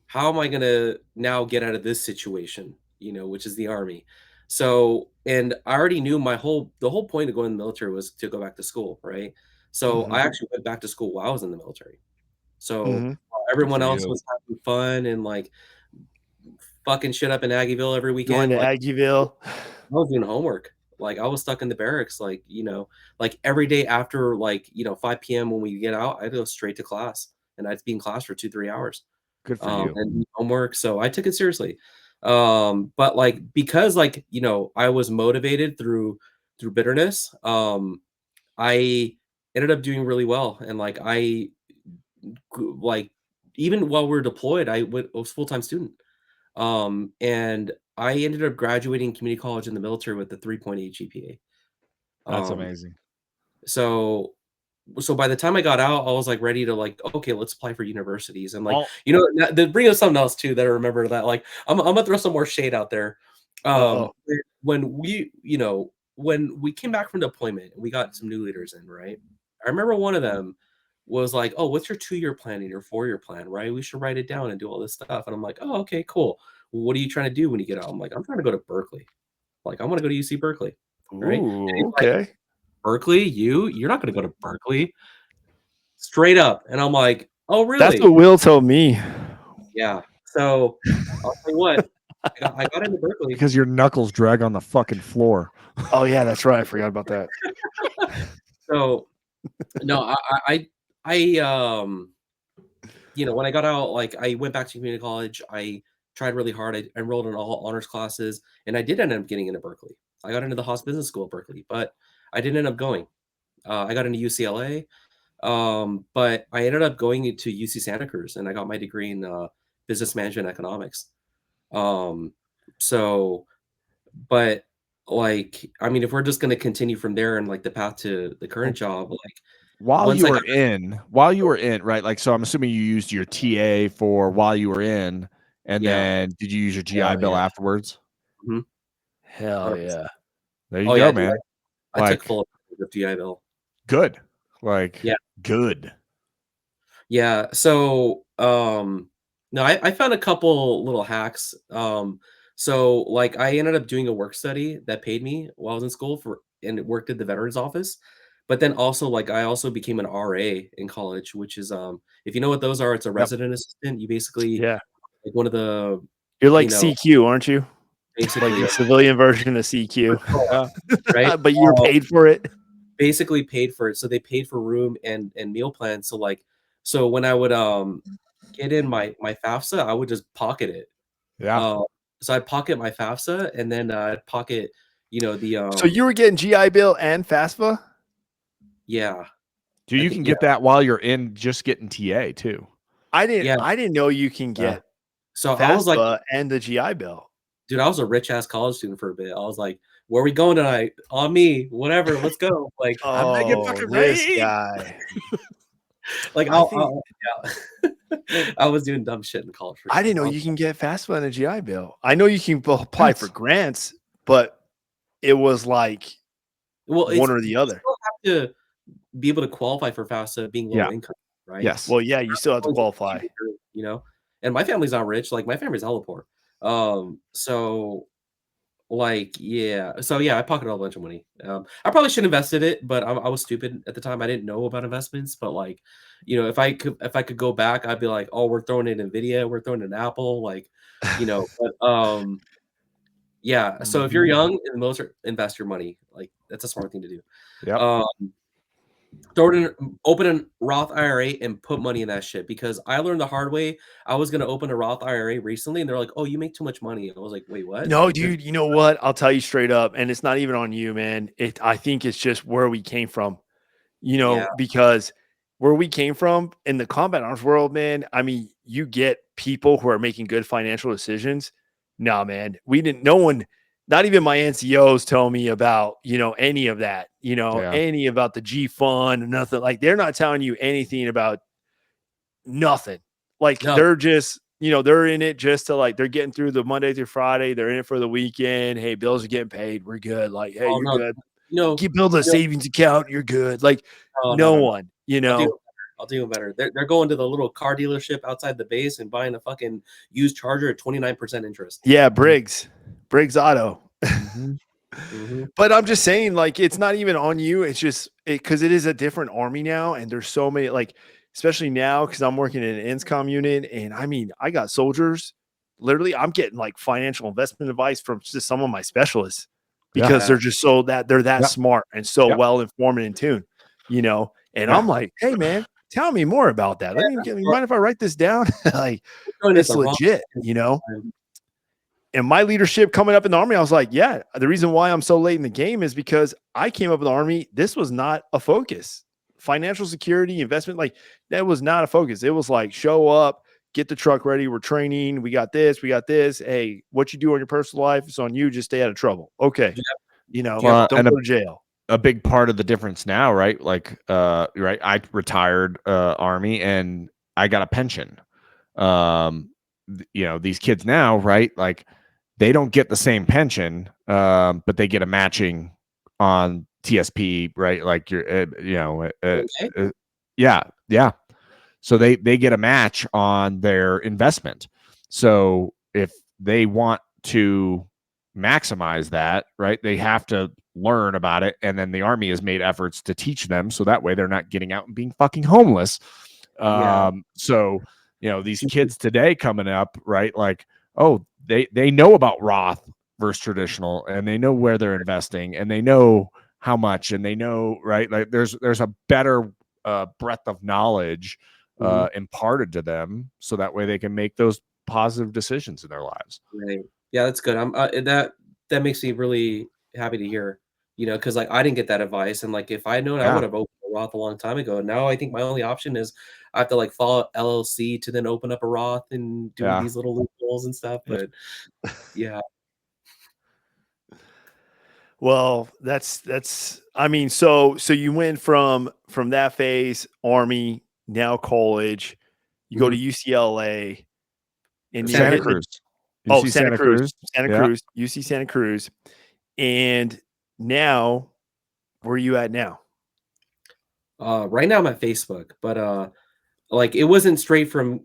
how am I going to now get out of this situation, which is the Army. So, and I already knew the whole point of going in the military was to go back to school, right? So I actually went back to school while I was in the military. So everyone else was having fun and like fucking shit up in Aggieville every weekend. Going to Aggieville. I was doing homework. Like I was stuck in the barracks, like, like every day after 5 p.m. when we get out, I'd go straight to class and I'd be in class for 2-3 hours. Good for you. And homework. So I took it seriously. But like, because I was motivated through bitterness, I ended up doing really well. And even while we were deployed, I was full-time student. And I ended up graduating community college in the military with a 3.8 GPA. That's amazing. So by the time I got out, I was like ready to okay, let's apply for universities. And to bring up something else too that I remember that I'm gonna throw some more shade out there. When we came back from deployment and we got some new leaders in, right? I remember one of them was like, oh, what's your 2-year plan and your 4-year plan, right? We should write it down and do all this stuff. And I'm like, oh, okay, cool. What are you trying to do when you get out? I'm like, I'm trying to go to Berkeley. Like, I want to go to UC Berkeley. Right? Ooh, okay. Berkeley, you're not going to go to Berkeley. Straight up. And I'm like, oh, really? That's what Will told me. Yeah. So I'll tell you what, I got into Berkeley. Because your knuckles drag on the fucking floor. Oh, yeah, that's right. I forgot about that. So, no, I when I got out, I went back to community college. I tried really hard. I enrolled in all honors classes, and I did end up getting into Berkeley. I got into the Haas Business School at Berkeley, but I didn't end up going. I got into UCLA, but I ended up going into UC Santa Cruz, and I got my degree in business management economics. Um, so, but like, I mean, if we're just going to continue from there and like the path to the current job, like while once you I were got in, right? Like, so I'm assuming you used your TA for while you were in, and yeah, then did you use your GI Hell Bill yeah. afterwards? mhm, Hell 100%. yeah. There you Oh go, yeah, dude, man. I took Like, full advantage of GI Bill. good. Like, Yeah. good. Yeah. So, no, I found a couple little hacks. So like I ended up doing a work study that paid me while I was in school and it worked at the veterans office. But then also like I also became an RA in college, which is if you know what those are, it's a Yep. resident assistant. You basically Yeah. like one of the, You're like you know, CQ, aren't you? Like basically the civilian version of CQ, right? but you're paid for it. Basically paid for it. So they paid for room and meal plans. So like so when I would get in my FAFSA, I would just pocket it. Yeah. Uh, so I'd pocket my FAFSA and then I'd pocket, the So you were getting GI Bill and FAFSA? yeah. So you can Yeah. get that while you're in just getting TA too. I Yeah. didn't know you can get So I was like, FAFSA and the GI Bill. dude, I was a rich ass college student for a bit. I was like, where are we going tonight? On me, whatever, let's go. Like, I'm making Oh, fucking this rain. guy. like I think yeah. I was doing dumb shit in college for I sure. didn't know you can get FAFSA and a GI Bill. I know you can apply for grants, but it was like Well, one or you the other. still have to be able to qualify for FAFSA being low Yeah. income, right? Yes. Well, yeah, you still have to qualify. You know, and my family's not rich. Like my family's hella poor. So like, yeah. So yeah, I pocketed a bunch of money. I probably should have invested it, but I was stupid at the time. I didn't know about investments. But like, if I could go back, I'd be like, oh, we're throwing it in Nvidia, we're throwing it in Apple, like, But yeah. So if you're Mhm. young, invest your money. Like that's a smart thing to do. Yep. Throw it in, open a Roth IRA and put money in that shit because I learned the hard way. I was gonna open a Roth IRA recently, and they're like, "Oh, you make too much money." I was like, "Wait, what?" No, Like, dude, you know what? I'll tell you straight up, and it's not even on you, man. I think it's just where we came from, yeah, because where we came from in the combat arms world, man, I mean, you get people who are making good financial decisions. No, man, no one, not even my NCOs tell me about, any of that, Yeah. any about the G fund, nothing. Like they're not telling you anything about nothing. Like no, they're just, they're in it just to like they're getting through the Monday through Friday. They're in it for the weekend. Hey, bills are getting paid. We're good. Like, hey, oh you're no, good. no, Keep building a no, savings account. You're good. Like no, no, no no, no. one, I'll do it better. I'll do it better. They're going to the little car dealership outside the base and buying a fucking used charger at 29% interest. Yeah, Briggs Auto. Mhm. But I'm just saying, like, it's not even on you. It's just because it is a different army now, and there's so many, like, especially now because I'm working in an INSCOM unit, and I mean, I got soldiers. Literally, I'm getting like financial investment advice from just some of my specialists because Yeah. they're just they're that Yep. smart and so Yep. well informed and in tune, And Yeah. I'm like, hey, man, tell me more about that. Let me you mind if I write this down? Like, it's legit, And my leadership coming up in the army, I was like, yeah, the reason why I'm so late in the game is because I came up in the army. This was not a focus. Financial security, investment, like that was not a focus. It was like, show up, get the truck ready. We're training. We got this. We got this. Hey, what you do in your personal life is on you. Just stay out of trouble. Okay. Well, Don't go to jail. A big part of the difference now, right? Like, right. I retired Army and I got a pension. These kids now, right? Like, they don't get the same pension, but they get a matching on TSP, right? Like yeah, yeah. So they get a match on their investment. So if they want to maximize that, right, they have to learn about it, and then the Army has made efforts to teach them, so that way they're not getting out and being fucking homeless. Yeah. So these kids today coming up, right, like, oh, they know about Roth versus traditional, and they know where they're investing, and they know how much, and they know, right, like there's a better breadth of knowledge imparted to them, so that way they can make those positive decisions in their lives. Right. Yeah, that's good. I'm that makes me really happy to hear, because like I didn't get that advice, and like if I had known, I would have opened a Roth a long time ago. Now I think my only option is I have to like follow LLC to then open up a Roth and do these little loopholes and stuff. But yeah. Well, that's I mean, so you went from that phase, Army, now college, you go to UCLA, and you're Santa hitting Cruz. Santa Cruz, UC Santa Cruz. And now, where are you at now? Right now I'm at Facebook, but like it wasn't straight from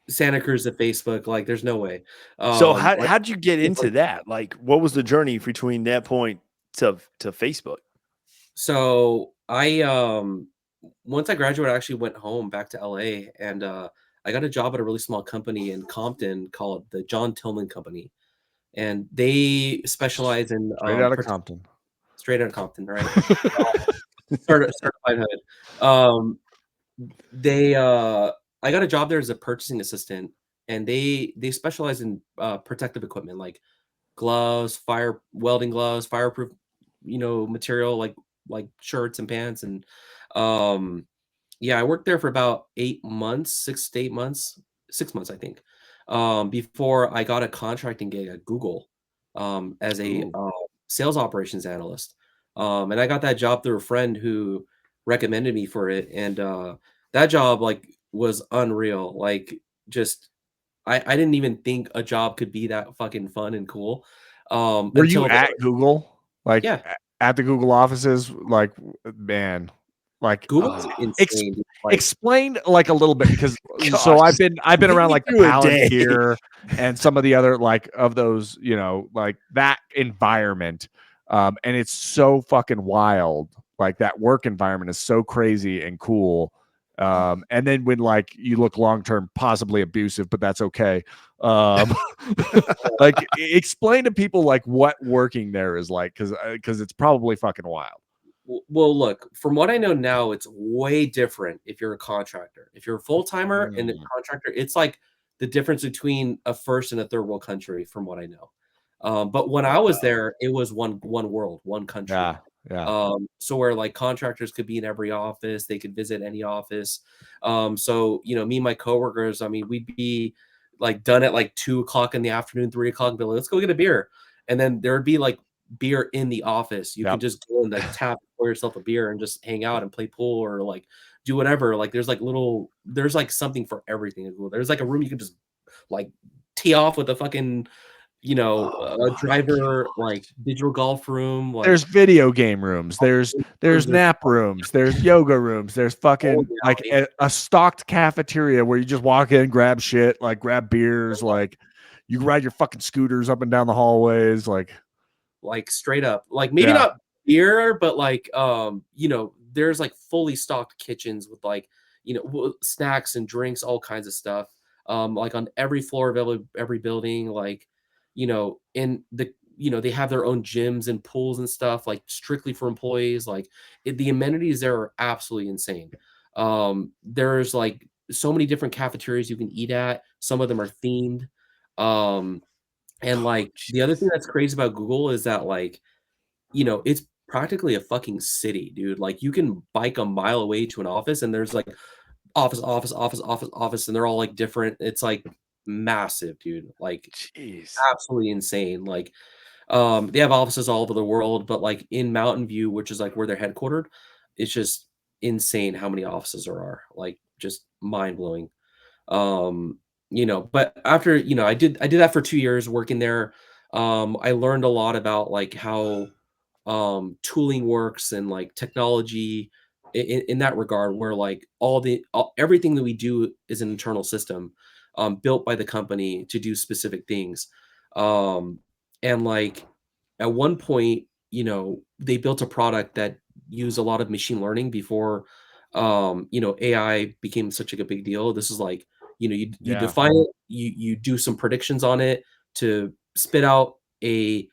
Santa Cruz to Facebook. Like there's no way. So Like, how'd you get into that? Like, what was the journey between that point to Facebook? So I once I graduated, I actually went home back to LA, and I got a job at a really small company in Compton called the John Tillman Company, and they specialize in Straight out of Compton. Straight out of Compton, right? Certified hood. They I got a job there as a purchasing assistant, and they specialize in protective equipment like gloves, fire welding gloves, fireproof, material like shirts and pants. And yeah, I worked there for about 8 months, 6 to 8 months, 6 months, I think. Before I got a contracting gig at Google, as a sales operations analyst. And I got that job through a friend who recommended me for it. And that job like was unreal. Like just I didn't even think a job could be that fucking fun and cool. Were you at Google? Like Yeah. at the Google offices? Like, man, like Google's insane. Explain like a little bit, because so I've been around like the Palantir and some of the other like of those, like that environment. And it's so fucking wild. Like that work environment is so crazy and cool. And then when like you look long term, possibly abusive, but that's okay. Like explain to people like what working there is like, because it's probably fucking wild. Well, look, from what I know now, it's way different if you're a contractor. If you're a full timer and a contractor, it's like the difference between a first and a third world country, from what I know. But when I was there, it was one world, one country. Yeah. So where like contractors could be in every office, they could visit any office. So me and my coworkers, I mean, we'd be like done at like 2 o'clock in the afternoon, 3 o'clock, and be like, let's go get a beer. And then there would be like beer in the office. You can just go in the tap, pour yourself a beer, and just hang out and play pool or like do whatever. Like there's like something for everything. There's like a room you can just like tee off with a fucking a driver, like digital golf room. Like there's video game rooms, there's nap rooms, there's yoga rooms, there's fucking like a stocked cafeteria where you just walk in, grab shit, like grab beers, like you ride your fucking scooters up and down the hallways, like straight up, like maybe not beer, but like there's like fully stocked kitchens with like snacks and drinks, all kinds of stuff, like on every floor of every building, like in the they have their own gyms and pools and stuff like strictly for employees. Like the amenities there are absolutely insane. There's like so many different cafeterias you can eat at. Some of them are themed. And like the other thing that's crazy about Google is that like, it's practically a fucking city, dude. Like you can bike a mile away to an office and there's like office, and they're all like different. It's like massive, dude. Like jeez, absolutely insane. Like they have offices all over the world, but like in Mountain View, which is like where they're headquartered, it's just insane how many offices there are. Like just mind blowing. But after, I did that for 2 years working there. I learned a lot about like how tooling works and like technology in that regard, where like everything that we do is an internal system built by the company to do specific things. And like at one point, they built a product that used a lot of machine learning before AI became such a big deal. This is like, you define it, you do some predictions on it to spit out a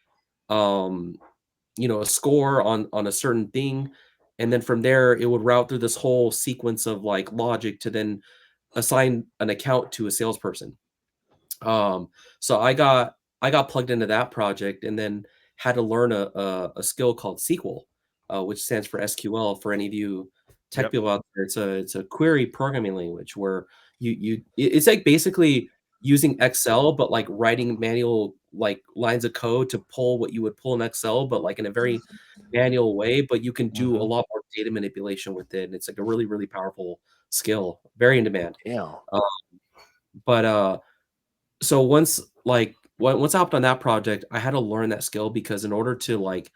a score on a certain thing, and then from there it would route through this whole sequence of like logic to then assign an account to a salesperson. So I got plugged into that project and then had to learn a skill called SQL, which stands for SQL. For any of you tech Yep. people out there, it's a query programming language where it's like basically using Excel, but like writing manual like lines of code to pull what you would pull in Excel, but like in a very manual way. But you can do a Mhm. lot more data manipulation with it, and it's like a really really powerful skill, very in demand. Yeah. Uh, but so once I hopped on that project, I had to learn that skill because in order to like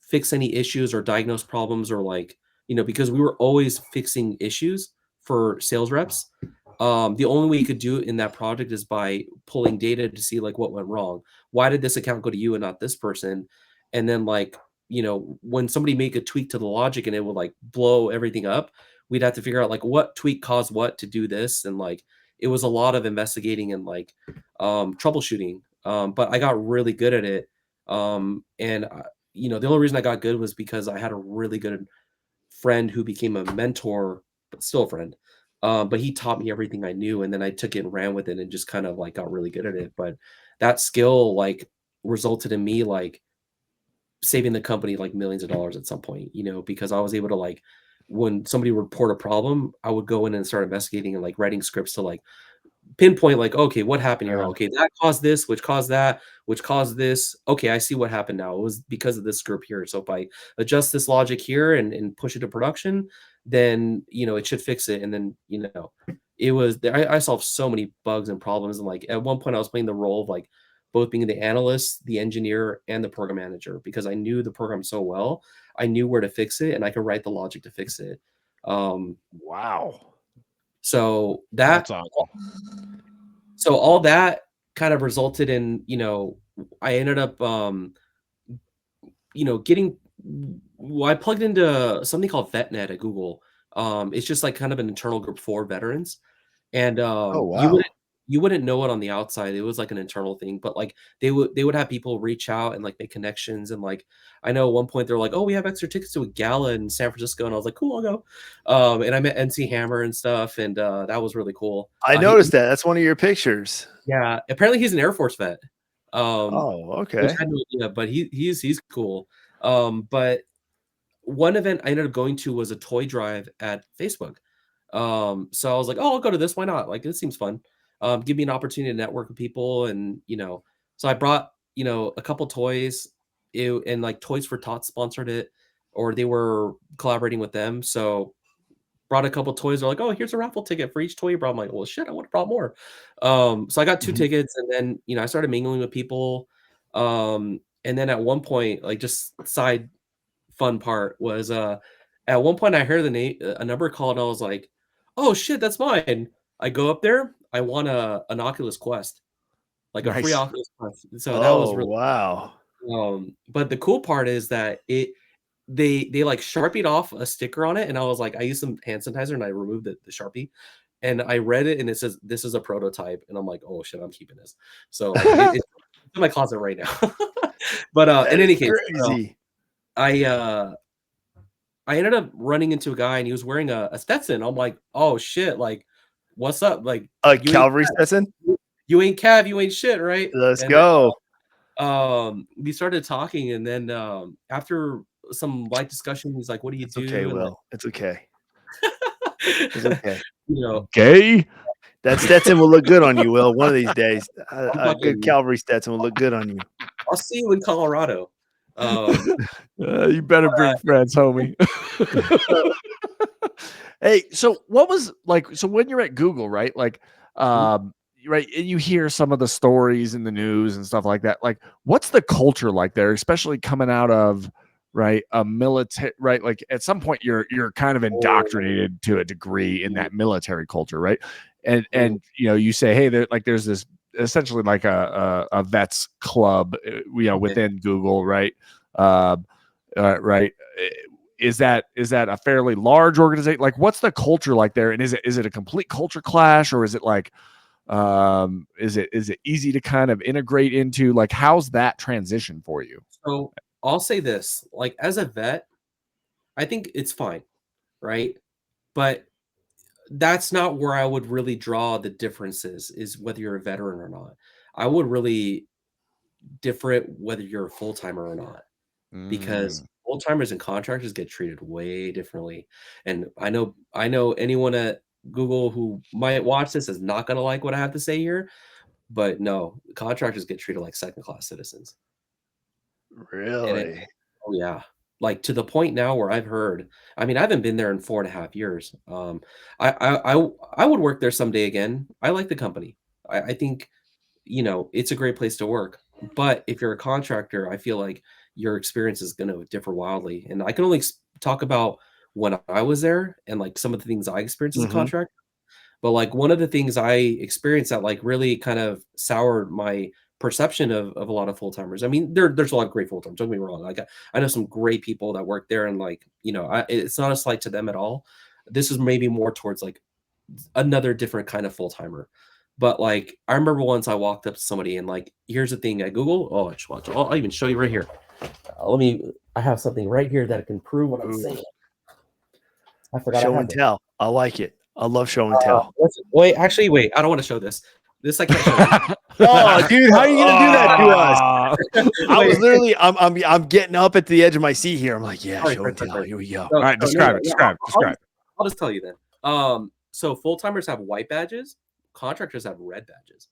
fix any issues or diagnose problems or like, because we were always fixing issues for sales reps. The only way you could do it in that project is by pulling data to see like what went wrong. Why did this account go to you and not this person? And then like, when somebody make a tweak to the logic and it would like blow everything up, we'd have to figure out like what tweak caused what to do this. And like it was a lot of investigating and like troubleshooting. But I got really good at it. The only reason I got good was because I had a really good friend who became a mentor, but still a friend. But he taught me everything I knew, and then I took it and ran with it, and just kind of like got really good at it. But that skill like resulted in me like saving the company like millions of dollars at some point. Because I was able to like when somebody would report a problem, I would go in and start investigating and like writing scripts to like pinpoint like, okay, what happened here? Yeah. Okay, that caused this, which caused that, which caused this. Okay, I see what happened now. It was because of this group here. So if I adjust this logic here and push it to production, then it should fix it. And then it was I solved so many bugs and problems. And like at one point, I was playing the role of like both being the analyst, the engineer, and the program manager because I knew the program so well. I knew where to fix it, and I could write the logic to fix it. Wow. So That's that awesome. so all that kind of resulted in, I ended up, getting well, I plugged into something called VetNet at Google. It's just like kind of an internal group for veterans. And Oh, you wow. wouldn't know it on the outside. It was like an internal thing, but like they would have people reach out and like make connections. And like I know at one point they're like, "Oh, we have extra tickets to a gala in San Francisco," and I was like, "Cool, I'll go." And I met NC Hammer and stuff, and that was really cool. I noticed that. That's one of your pictures. Yeah, apparently he's an Air Force vet, Oh, which okay. I had no idea, but he's cool. But one event I ended up going to was a toy drive at Facebook. So I was like, "Oh, I'll go to this. Why not? Like, this seems fun. Give me an opportunity to network with people." And so I brought a couple toys, and like Toys for Tots sponsored it, or they were collaborating with them. So brought a couple toys. They're like, "Oh, here's a raffle ticket for each toy you brought." I'm like, "Well, shit, I would have brought more." So I got 2 Mhm. tickets, and then, I started mingling with people. And then at one point, like, just side fun part was, at one point I heard a number called, and I was like, "Oh, shit, that's mine." I go up there, I won an Oculus Quest, like a free Nice. Oculus Quest. So that was Oh, really wow. but the cool part is that they like sharpied off a sticker on it, and I was like, I used some hand sanitizer and I removed the Sharpie, and I read it and it says this is a prototype, and I'm like, oh shit, I'm keeping this. So like it's in my closet right now. But That in is any case, crazy. I uh I ended up running into a guy and he was wearing a Stetson. I'm like, oh shit, like what's up? Like A Calvary Stetson? You ain't Cav, you ain't shit, right? Let's And go. we started talking, and then after some light discussion, he's like, "What do you It's okay, do?" And like, Will. It's okay. It's okay. you know, Gay. That Stetson will look good on you, Will, one of these days. I'm A good fucking Calvary Stetson will look good on you. I'll see you in Colorado. Um, You better bring friends, homie. so Hey, so what was like, so when you're at Google, right? Like, Mhm. right, and you hear some of the stories in the news and stuff like that. Like, what's the culture like there, especially coming out of right a military, right? Like at some point you're kind of Oh, indoctrinated to a degree in mhm, that military culture, right? And mhm, you say, hey, there's this essentially like a vets club, okay. within Google, right? Um, right. Is that a fairly large organization? Like, what's the culture like there? And is it a complete culture clash, or is it like, is it easy to kind of integrate into? Like, how's that transition for you? So I'll say this, like as a vet, I think it's fine, right? But that's not where I would really draw the differences, is whether you're a veteran or not. I would really different whether you're a full-timer or not, because Mm. full-timers and contractors get treated way differently. And I know anyone at Google who might watch this is not gonna like what I have to say here, but no, contractors get treated like second-class citizens. And it Really? Oh, yeah. Like, to the point now where I've heard, I mean, I haven't been there in 4.5 years. I would work there someday again. I like the company. I think, it's a great place to work. But if you're a contractor, I feel like your experience is gonna differ wildly. And I can only talk about when I was there and, like, some of the things I experienced as a Mhm. contractor. But, like, one of the things I experienced that, like, really kind of soured my perception of a lot of full-timers. I mean, there's a lot of great full-timers, don't get me wrong. Like, I know some great people that work there and, like, it's not a slight to them at all. This is maybe more towards, like, another different kind of full-timer. But, like, I remember once I walked up to somebody and, like, here's the thing, at Google, oh, just watch. I'll even show you right here. I have something right here that can prove what I'm Ooh. saying. I forgot I Show had and this. tell. I like it. I love show and tell. Wait, actually, wait. I don't want to show this. This I can't show you. Oh, dude, how are you gonna do that to us? I was Wait. literally, I'm getting up at the edge of my seat here. I'm like, yeah, Sorry, show sorry, and sorry, tell. sorry. Here we go. No, All right, no, describe no, it. yeah, Describe. I'll just tell you then. So full-timers have white badges, contractors have red badges.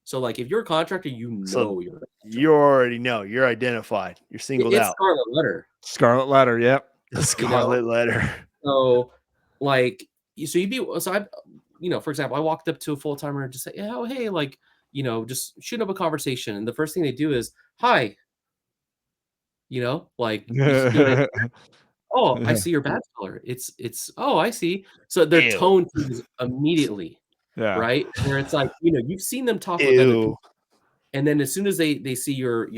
So, like, if you're a contractor, So you're a contractor. you already know. You're identified. You're singled It's out. scarlet letter, Scarlet letter. Yep. The scarlet letter. So, like, so you'd be so I, for example, I walked up to a full-timer and just say, "Oh, hey," like, just shoot up a conversation, and the first thing they do is, "Hi," like, "Oh, I see your badge color. It's oh, I see." So their Ew. tone changes immediately, Yeah. right? Where it's like, you've seen them talk with other Ew. people, and then as soon as they see you're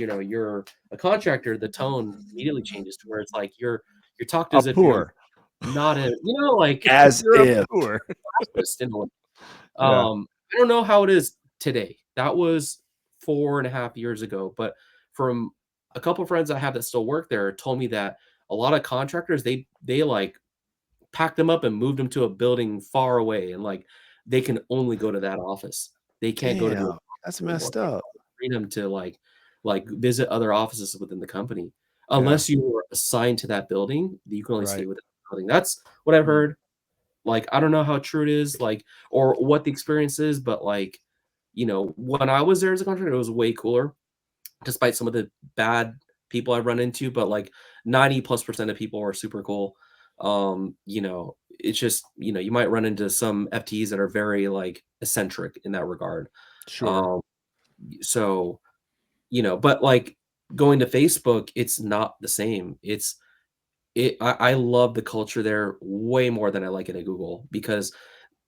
a contractor, the tone immediately changes to where it's like you're talked A as if you're poor. not a like As You're a if. poor. racist in a way. Yeah. I don't know how it is today. That was 4.5 years ago, but from a couple of friends I have that still work there told me that a lot of contractors, they like packed them up and moved them to a building far away, and like they can only go to that office. They can't go to the Damn. That's anymore. messed up. Freedom to like visit other offices within the company. Yeah. Unless you were assigned to that building, you can only stay Right. within the building. That's what I've heard. Like, I don't know how true it is, like, or what the experience is, but, like, when I was there as a contractor, it was way cooler, despite some of the bad people I've run into, but, like, 90+% of people are super cool. It's just, you might run into some FTEs that are very, like, eccentric in that regard. Sure. Um, so, but, like, going to Facebook, it's not the same. I love the culture there way more than I like it at Google, because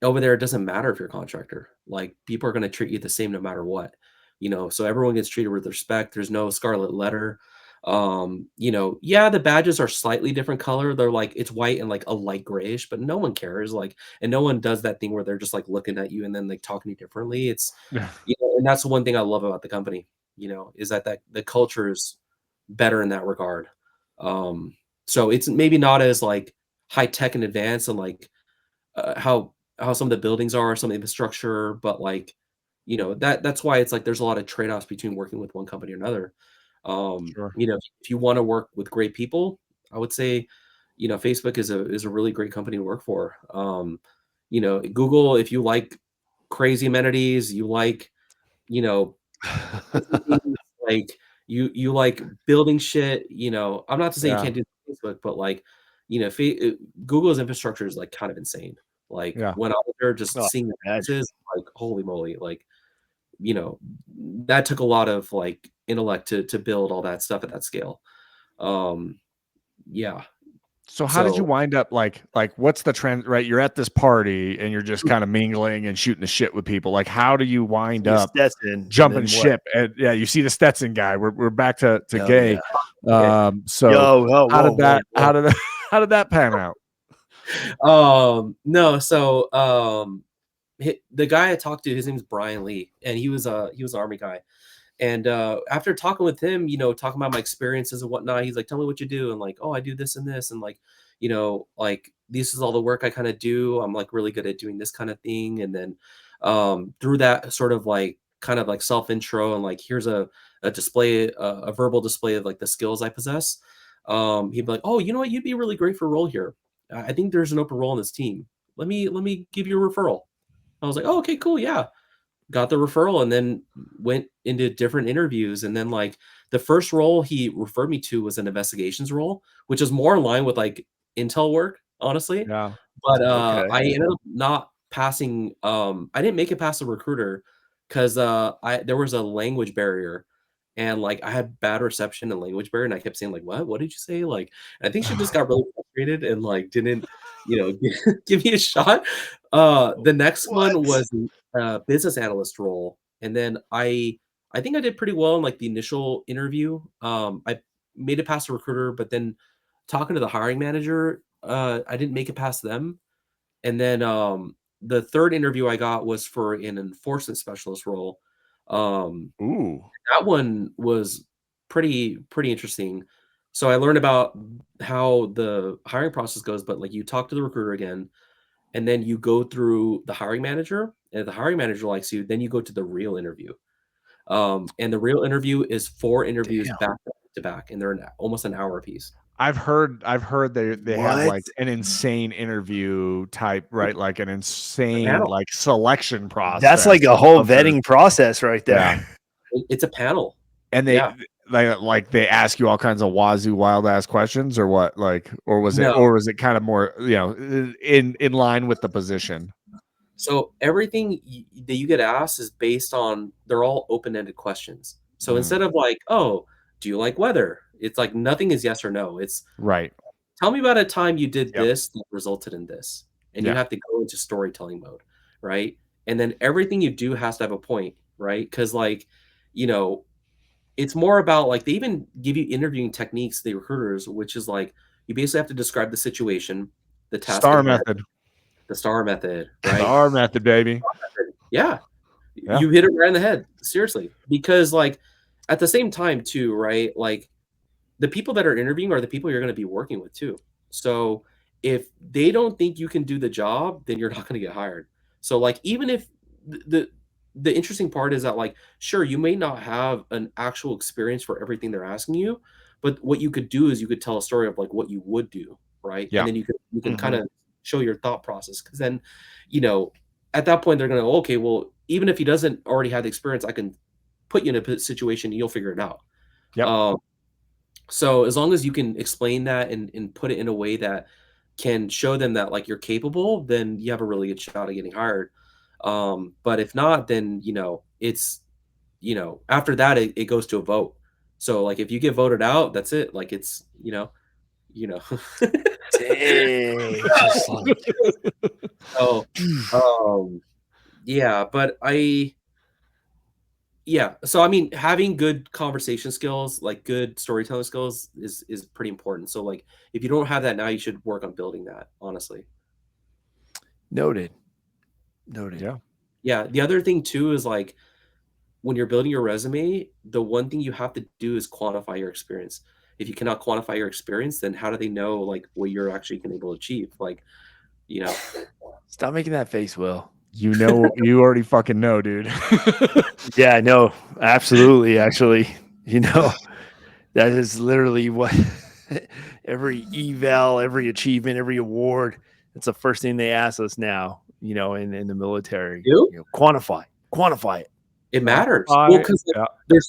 over there, it doesn't matter if you're a contractor. Like, people are gonna treat you the same no matter what, so everyone gets treated with respect. There's no scarlet letter. Yeah, the badges are slightly different color. They're like, it's white and like a light grayish, but no one cares. Like, and no one does that thing where they're just like looking at you and then like talking to you differently. It's Yeah. and that's the one thing I love about the company, is that the culture is better in that regard. So it's maybe not as like high tech and advanced and like how some of the buildings are, some of the infrastructure, but like, that's why it's like there's a lot of trade-offs between working with one company or another. Sure. If you want to work with great people, I would say, Facebook is a really great company to work for. Google, if you like crazy amenities, you like, you know, like you like building shit, I'm not to say you Yeah. can't do Facebook, but like, Google's infrastructure is like kind of insane. Like, Yeah. when I was there just Oh, seeing the imagine. fixes, like, holy moly, like, you know, that took a lot of like intellect to build all that stuff at that scale. Um, yeah. So how did you So wind up like what's the trend, right? You're at this party and you're just kind of mingling and shooting the shit with people. Like, how do you wind See a up Stetson, jumping and then what? ship? And yeah, you see the Stetson guy. We're back to Hell gay. yeah. So Yo, how whoa, did that whoa, whoa. how did that pan out? No, so the guy I talked to, his name's Brian Lee, and he was an army guy. And after talking with him, talking about my experiences and whatnot, he's like, "Tell me what you do," and like, "Oh, I do this and this," and like, like this is all the work I kind of do. I'm like really good at doing this kind of thing. And then through that sort of like kind of like self intro and like here's a display, a verbal display of like the skills I possess. He'd be like, oh, you know what, you'd be really great for a role here. I think there's an open role in this team. Let me give you a referral. I was like, oh, okay, cool, yeah. Got the referral and then went into different interviews. And then like the first role he referred me to was an investigations role, which is more in line with like intel work, honestly. Yeah. But Okay. I ended up not passing. I didn't make it past the recruiter because there was a language barrier. And like I had bad reception and language barrier, and I kept saying like, "What did you say?" Like, I think she just got really frustrated and like didn't, give me a shot. The next one What? was business analyst role. And then I think I did pretty well in like the initial interview. I made it past the recruiter, but then talking to the hiring manager, I didn't make it past them. And then the third interview I got was for an enforcement specialist role. Ooh. That one was pretty interesting. So I learned about how the hiring process goes, but like you talk to the recruiter again, and then you go through the hiring manager, and if the hiring manager likes you, then you go to the real interview. And the real interview is 4 interviews Damn. back to back, and they're almost an hour apiece. I've heard they have What? like an insane interview type, right? Like an insane Panel. like selection process. That's like a whole of their- vetting process right there. Yeah. It's a panel. And Yeah. they ask you all kinds of wazoo wild ass questions or what? Like, or was No. it kind of more, in line with the position? So everything that you get asked is based on they're all open-ended questions. So instead of like, "Oh, do you like weather?" It's like nothing is yes or no. It's Right. tell me about a time you did Yep. this that resulted in this. And you Yeah. have to go into storytelling mode, right? And then everything you do has to have a point, right? Because like, it's more about like they even give you interviewing techniques, the recruiters, which is like you basically have to describe the situation, the task Star at hand, method. the STAR method, right? Star method, baby. Yeah. Yeah. You hit it right in the head, seriously. Because like at the same time too, right? Like the people that are interviewing are the people you're going to be working with too. So if they don't think you can do the job, then you're not going to get hired. So like even if the interesting part is that like sure you may not have an actual experience for everything they're asking you, but what you could do is you could tell a story of like what you would do, right? Yeah. And then you can kind of show your thought process because then at that point they're going to okay, well even if he doesn't already have the experience, I can put you in a situation and you'll figure it out. Yep. So as long as you can explain that and put it in a way that can show them that like you're capable, then you have a really good shot at getting hired. But if not, then it's after that it goes to a vote. So like if you get voted out, that's it. Like it's Dang. Just like, so yeah, but so I mean, having good conversation skills, like good storytelling skills is pretty important. So like if you don't have that now, you should work on building that, honestly. noted. Yeah. Yeah, the other thing too is like when you're building your resume, the one thing you have to do is quantify your experience. If you cannot quantify your experience, then how do they know like what you're actually going to be able to achieve? Like, Stop making that face, Will. You already fucking know, dude. Yeah, I know. Absolutely. Actually, that is literally what every eval, every achievement, every award. That's the first thing they ask us now, in the military. Quantify it. it matters. Quantify, Well, because yeah.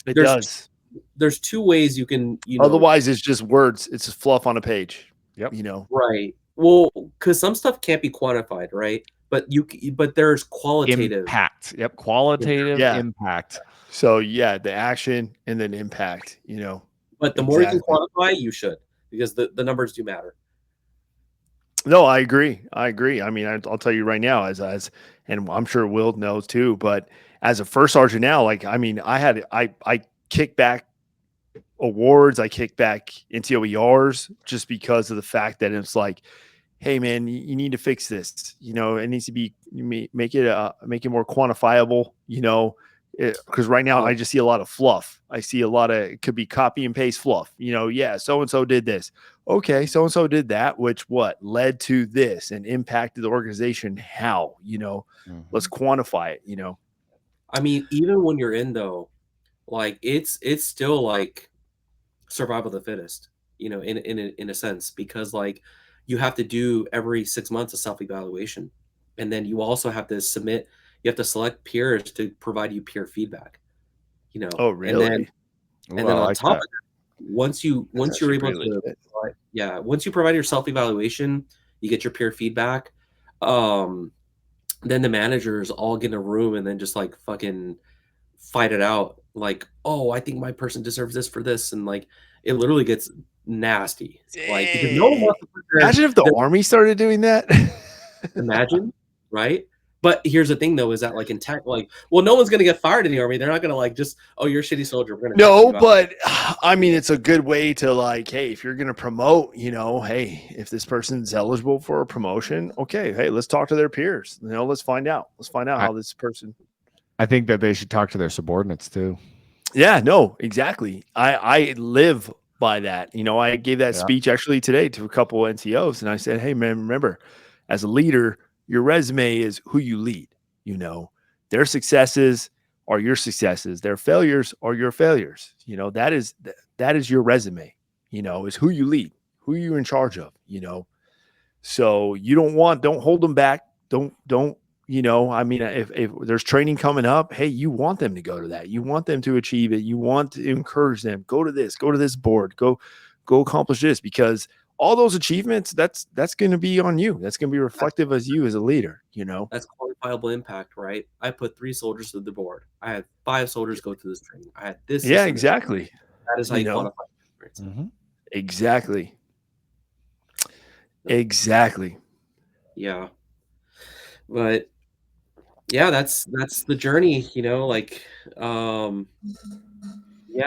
It does. there's 2 ways you can, Otherwise, it's just words. It's just fluff on a page. Yep. right. Well, because some stuff can't be quantified, right? But there's qualitative Impact. Yep. Qualitative impact. So yeah, the action and then impact, But the more you can quantify, you should, because the numbers do matter. No, I agree. I mean, I'll tell you right now, as and I'm sure Will knows too, but as a first sergeant now, like, I mean, I kick back awards, I kick back NTOERs just because of the fact that it's like, hey man, you need to fix this. It needs to be make it more quantifiable. Because right now I just see a lot of fluff. I see a lot of, it could be copy and paste fluff. Yeah, so-and-so did this. Okay, so-and-so did that, which what led to this and impacted the organization. How, let's quantify it, I mean, even when you're in though, like it's still like survival of the fittest, in a sense, because like you have to do every 6 months a self-evaluation. And then you also have to you have to select peers to provide you peer feedback, Oh, and then really? on top of that, once you're able really to, once you provide your self-evaluation, you get your peer feedback. Then the managers all get in a room and then just like fucking fight it out. Like, oh, I think my person deserves this for this, and like it literally gets nasty. Like because no one wants to put Imagine if the Army started doing that. Imagine, right? But here's the thing, though, is that like in tech, like, well, no one's gonna get fired in the Army. They're not gonna like just, oh, you're a shitty soldier. We're gonna no, but I mean, it's a good way to like, hey, if you're gonna promote, hey, if this person's eligible for a promotion, okay, hey, let's talk to their peers. Let's find out. Let's find out how this person. I think that they should talk to their subordinates too. Yeah, no, exactly. I live by that. I gave that speech actually today to a couple of NCOs, and I said, hey, man, remember, as a leader, your resume is who you lead. Their successes are your successes. Their failures are your failures. That is your resume. Is who you lead, who you're in charge of. So you don't hold them back. Don't. I mean, if there's training coming up, hey, you want them to go to that. You want them to achieve it. You want to encourage them. Go to this board. Go accomplish this, because all those achievements, that's going to be on you. That's going to be reflective as you as a leader. That's quantifiable impact, right? I put 3 soldiers to the board. I had 5 soldiers go through this training. I had this. Yeah, exactly. That is how you quantify it. Mm-hmm. Exactly. Exactly. Yeah. But yeah, that's the journey, like, yeah,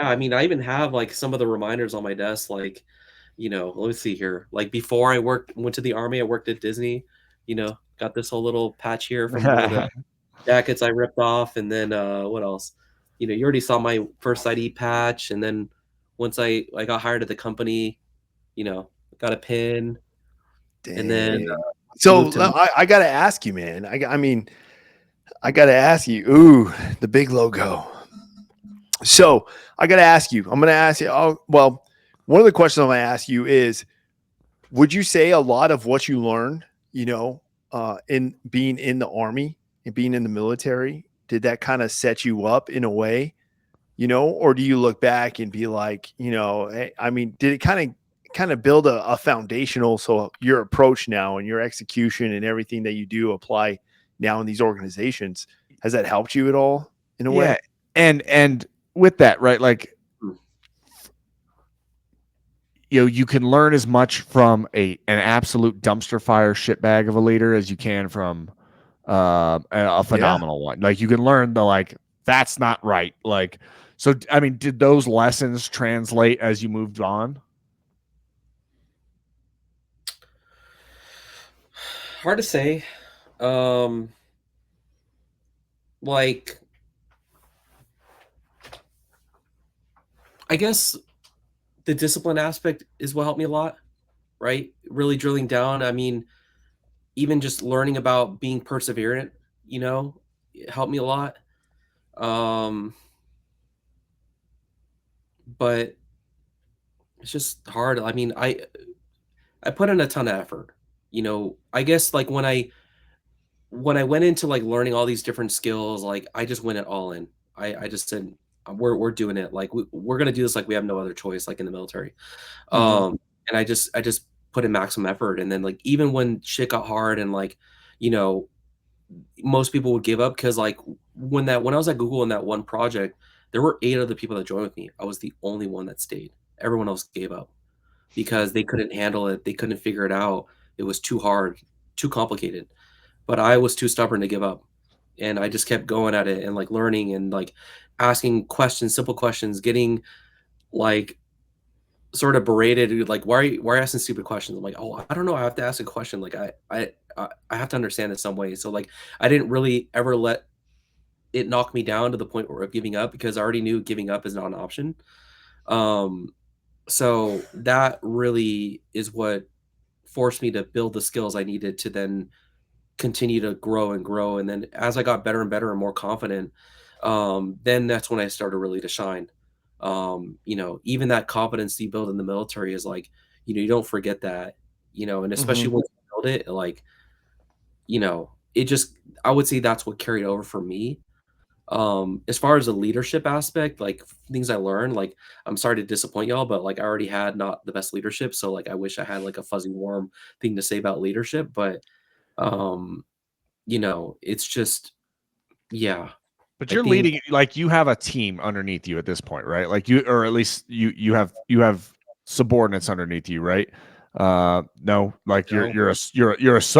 I mean, I even have like some of the reminders on my desk, like, let me see here. Like before I went to the Army, I worked at Disney, got this whole little patch here from one of the jackets I ripped off. And then what else? You already saw my first ID patch. And then once I got hired at the company, got a pin. Dang. And then so I got to ask you, man. I mean, I got to ask you. Ooh, the big logo. So I got to ask you. I'm going to ask you. Well, one of the questions I'm going to ask you is, would you say a lot of what you learned, in being in the Army and being in the military, did that kind of set you up in a way, or do you look back and be like, I mean, did it kind of build a foundational, so your approach now and your execution and everything that you do apply now in these organizations, has that helped you at all in a way? And with that, right, like, you can learn as much from an absolute dumpster fire shitbag of a leader as you can from a phenomenal one. Like you can learn that's not right. Like, so, I mean, did those lessons translate as you moved on? Hard to say. Like, I guess the discipline aspect is what helped me a lot, right? Really drilling down. I mean, even just learning about being perseverant, it helped me a lot. But it's just hard. I mean, I put in a ton of effort. I guess like when I went into like learning all these different skills, like I just went it all in. I just said, we're doing it. Like we're gonna do this. Like we have no other choice. Like in the military, and I just put in maximum effort. And then like even when shit got hard and like, most people would give up, because like when I was at Google in that one project, there were 8 other people that joined with me. I was the only one that stayed. Everyone else gave up because they couldn't handle it. They couldn't figure it out. It was too hard, too complicated. But I was too stubborn to give up. And I just kept going at it and like learning and like asking questions, simple questions, getting like sort of berated, like, why are you asking stupid questions? I'm like, oh, I don't know. I have to ask a question. Like I have to understand it some way. So like I didn't really ever let it knocked me down to the point where of giving up because I already knew giving up is not an option. So that really is what forced me to build the skills I needed to then continue to grow and grow. And then as I got better and better and more confident, then that's when I started really to shine. Even that confidence you build in the military is like, you don't forget that, and especially Mhm. when you build it, like, it just, I would say that's what carried over for me. As far as the leadership aspect, like things I learned, like I'm sorry to disappoint y'all, but like I already had not the best leadership. So like I wish I had like a fuzzy warm thing to say about leadership. But um, it's just, yeah, But I you're think leading, like you have a team underneath you at this point, right? Like you, or at least you have subordinates underneath you, right? No, like so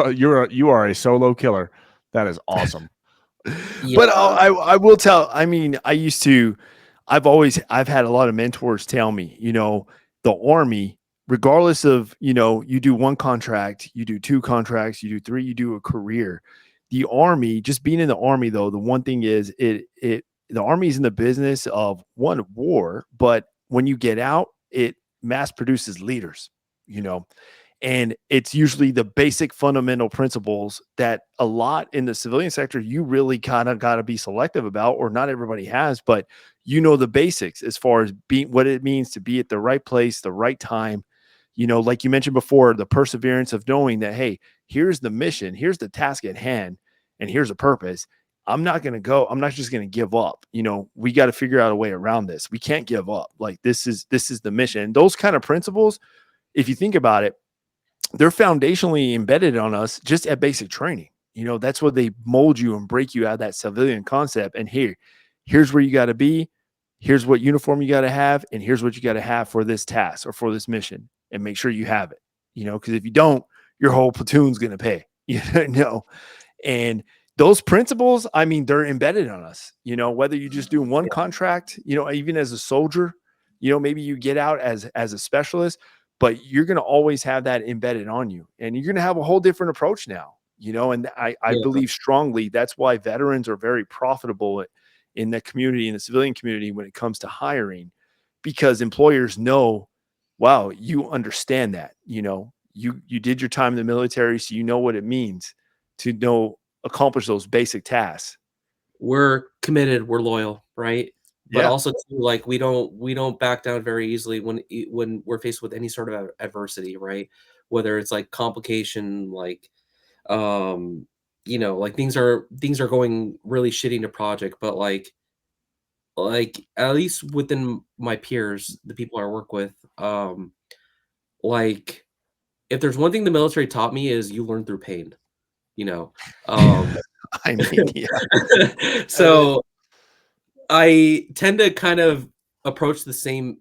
you are a solo killer. That is awesome. But yeah, I will tell. I mean, I've had a lot of mentors tell me, the Army, regardless of, you do one contract, you do two contracts, you do three, you do a career. The Army, just being in the Army though, the one thing is the Army is in the business of one war, but when you get out, it mass produces leaders, you know. And it's usually the basic fundamental principles that a lot in the civilian sector, you really kind of got to be selective about, or not everybody has, but the basics as far as being what it means to be at the right place, the right time. Like you mentioned before, the perseverance of knowing that, hey, here's the mission, here's the task at hand, and here's a purpose. I'm not just going to give up. We got to figure out a way around this. We can't give up. Like this is the mission. And those kind of principles, if you think about it, they're foundationally embedded on us just at basic training. That's what they mold you and break you out of that civilian concept. And here's where you got to be. Here's what uniform you got to have. And here's what you got to have for this task or for this mission, and make sure you have it, because if you don't, your whole platoon's going to pay, and those principles, I mean, they're embedded on us, whether you just do one contract, even as a soldier, maybe you get out as a specialist, but you're going to always have that embedded on you, and you're going to have a whole different approach now, and I yeah, believe strongly that's why veterans are very profitable in the community, in the civilian community, when it comes to hiring, because employers know, wow, you understand that, you did your time in the military, so you know what it means to accomplish those basic tasks. we're committed, we're loyal, right? But Yeah. also too, like we don't back down very easily when we're faced with any sort of adversity, right? Whether it's like complication, um, like things are going really shitty in a project, but like at least within my peers, the people I work with, like if there's one thing the military taught me is you learn through pain, you know. Um I mean, yeah. so I tend to kind of approach the same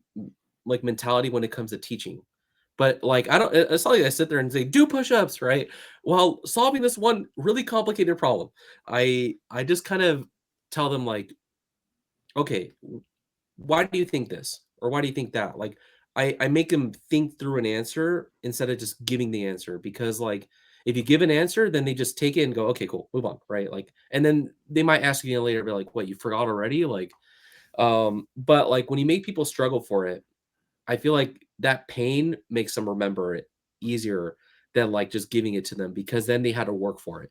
like mentality when it comes to teaching. But like I don't it's not like I sit there and say do push-ups, right? While solving this one really complicated problem. I just kind of tell them like, okay, why do you think this? Or why do you think that? Like I make them think through an answer instead of just giving the answer because like if you give an answer, then they just take it and go, okay, cool, move on, right? Like, and then they might ask you later, be like, what, you forgot already? Like, but like when you make people struggle for it, I feel like that pain makes them remember it easier than like just giving it to them because then they had to work for it.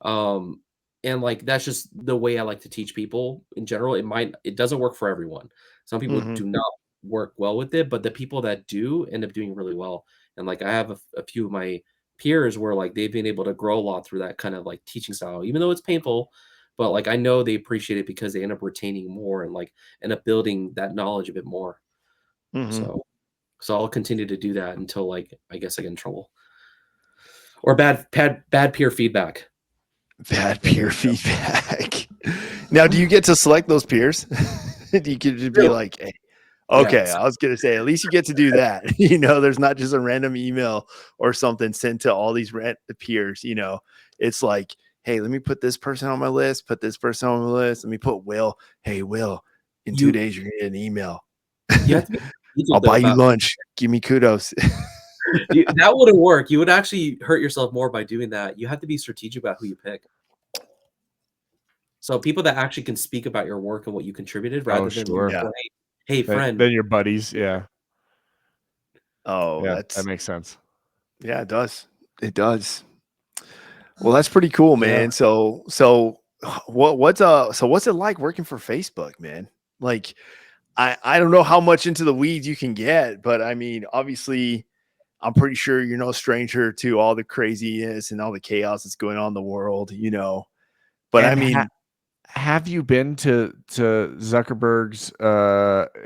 Um, and like that's just the way I like to teach people in general. It doesn't work for everyone. Some people Mhm. do not work well with it, but the people that do end up doing really well. And like I have a few of my peers where like they've been able to grow a lot through that kind of like teaching style, even though it's painful. But like I know they appreciate it because they end up retaining more and like end up building that knowledge a bit more. Mhm. So I'll continue to do that until like I guess I get in trouble or bad peer feedback. Bad peer feedback. Now, do you get to select those peers? Do you get to be True. like, hey, Yeah. okay, I was gonna say at least you get to do that. There's not just a random email or something sent to all these peers. It's like, hey, let me put this person on my list, put this person on my list. Let me put Will. Hey, Will, in 2 You days you're gonna get an email. you have to be I'll strategic though buy you about lunch. Give me kudos. that wouldn't work. You would actually hurt yourself more by doing that. You have to be strategic about who you pick. So people that actually can speak about your work and what you contributed rather than sure. hey friend. Then your buddies, yeah. Oh, Yeah, that makes sense. Yeah, it does. It does. Well, that's pretty cool, man. Yeah. So what's it like working for Facebook, man? Like I don't know how much into the weeds you can get, but I mean, obviously I'm pretty sure you're no stranger to all the craziness and all the chaos that's going on in the world, you know. But And I mean, have you been to Zuckerberg's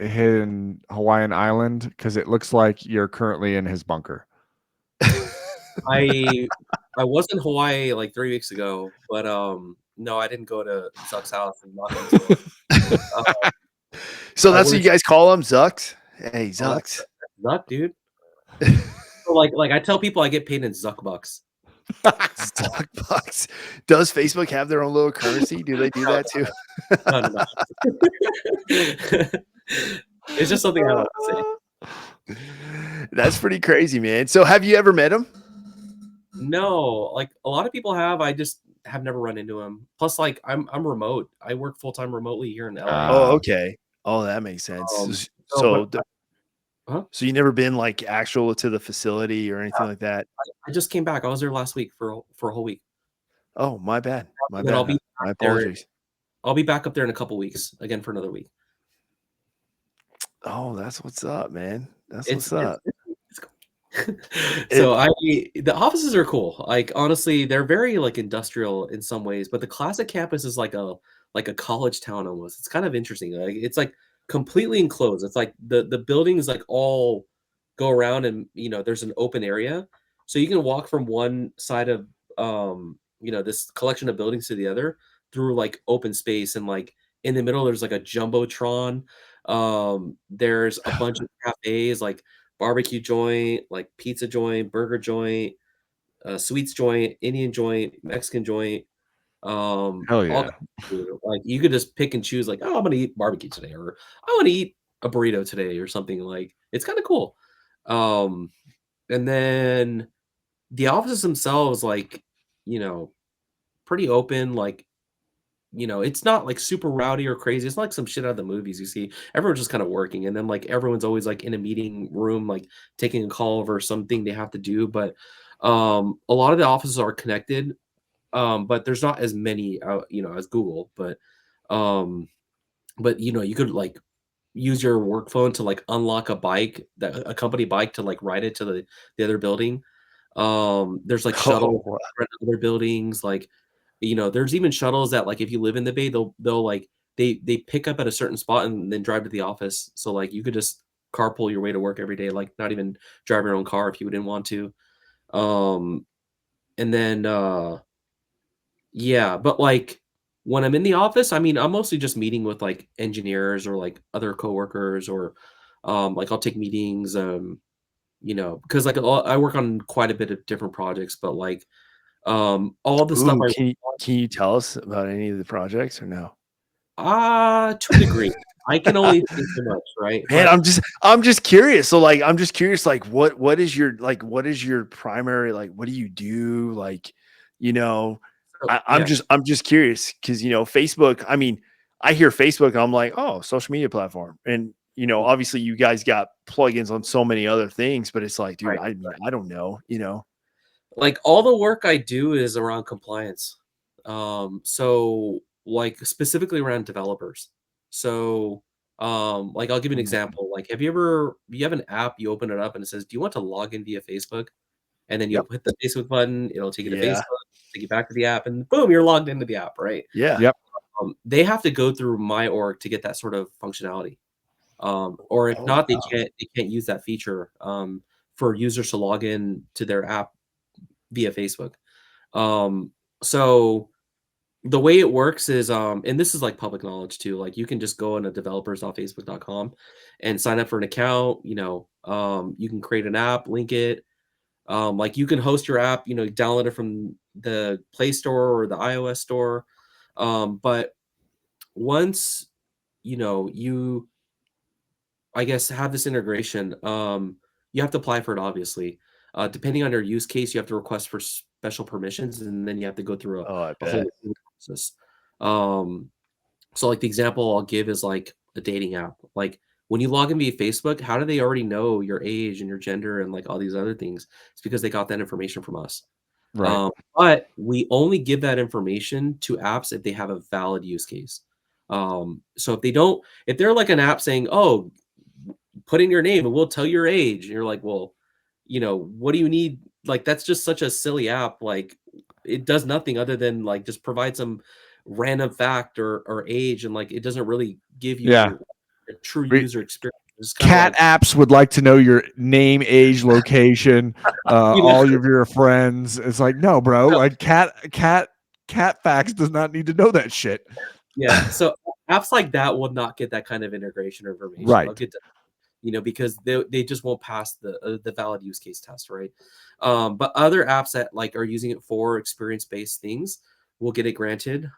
hidden Hawaiian island? Because it looks like you're currently in his bunker. I was in Hawaii like 3 weeks ago, but no, I didn't go to Zuck's house and knock on his door. so I that's what you wish. guys call them, Zucks? Hey, Oh, Zucks. that's Zuck, dude. So, like I tell people I get paid in Zuck bucks. Zuck bucks. Does Facebook have their own little currency? Do they do that too? No. It's just something I like to say. That's pretty crazy, man. So have you ever met him? No, like a lot of people have. I just have never run into him. Plus, like I'm remote. I work full time remotely here in LA. Oh, okay. Oh, that makes sense. So, but So you never been like actual to the facility or anything like that? I just came back. I was there last week for a whole week. Oh, my bad. My And then I'll bad. be My back there. apologies. I'll be back up there in a couple weeks again for another week. Oh, that's what's up, man. That's It's what's up. cool. So the offices are cool. Like honestly, they're very like industrial in some ways, but the classic campus is like a college town almost. It's kind of interesting. Like it's like completely enclosed. It's like the buildings like all go around and there's an open area. So you can walk from one side of this collection of buildings to the other through like open space, and like in the middle there's like a jumbotron. There's a bunch of cafes like barbecue joint, like pizza joint, burger joint, sweets joint, Indian joint, Mexican joint, Hell all yeah. kinds of food. Like you could just pick and choose, like, oh, I'm gonna eat barbecue today, or I want to eat a burrito today, or something. Like it's kind of cool. Um, and then the offices themselves, like, you know, pretty open, like it's not like super rowdy or crazy. It's not like some shit out of the movies you see. Everyone's just kind of working, and then like everyone's always like in a meeting room, like taking a call over something they have to do. But a lot of the offices are connected, but there's not as many, as Google. Um, but you could like use your work phone to like unlock a company bike to like ride it to the other building. There's like shuttles Oh, to other buildings, like there's even shuttles that like if you live in the Bay, they'll like they pick up at a certain spot and then drive to the office. So like you could just carpool your way to work every day, like not even drive your own car if you didn't want to. Um, and then yeah, but like when I'm in the office, I mean, I'm mostly just meeting with like engineers or like other coworkers, or like I'll take meetings, because like I work on quite a bit of different projects, but like all the stuff ooh, I can you tell us about any of the projects or no? To a degree. I can only say so much, right? Man, But I'm just curious. So like I'm just curious, like what is your primary, like what do you do? Like, you know, so I'm yeah, just curious because Facebook, I mean, I hear Facebook and I'm like, oh, social media platform. And obviously you guys got plugins on so many other things, but it's like, dude, right. I mean, I don't know. Like all the work I do is around compliance. So like specifically around developers. So like I'll give you an Mm. example. Like you have an app, you open it up and it says, "Do you want to log in via Facebook?" And then Yep. you'll hit the Facebook button, it'll take you to Yeah. Facebook, take you back to the app, and boom, you're logged into the app, right? Yeah. Yep. They have to go through my org to get that sort of functionality. Or if Oh, not, they wow. can't use that feature for users to log in to their app via Facebook. Um, so the way it works is, and this is like public knowledge too, like you can just go into developers.facebook.com and sign up for an account. You can create an app, link it. Like you can host your app, download it from the Play Store or the iOS store. But once you I guess have this integration, you have to apply for it, obviously. Depending on your use case, you have to request for special permissions, and then you have to go through Oh, I a bet. whole process. So like the example I'll give is like a dating app. Like when you log in via Facebook, how do they already know your age and your gender and like all these other things? It's because they got that information from us. Right. But we only give that information to apps if they have a valid use case. So if they don't, if they're like an app saying, "Oh, put in your name and we'll tell your age," and you're like, "Well, what do you need?" Like that's just such a silly app. Like it does nothing other than like just provide some random fact or age, and like it doesn't really give Yeah. you a true user experience. It's kind of Cat like apps would like to know your name, age, location, you know, all of your friends. It's like, no, bro. Like cat facts does not need to know that shit. yeah. So apps like that will not get that kind of integration or information. They'll Right. get to, because they just won't pass the valid use case test, right? But other apps that like are using it for experience-based things will get it granted.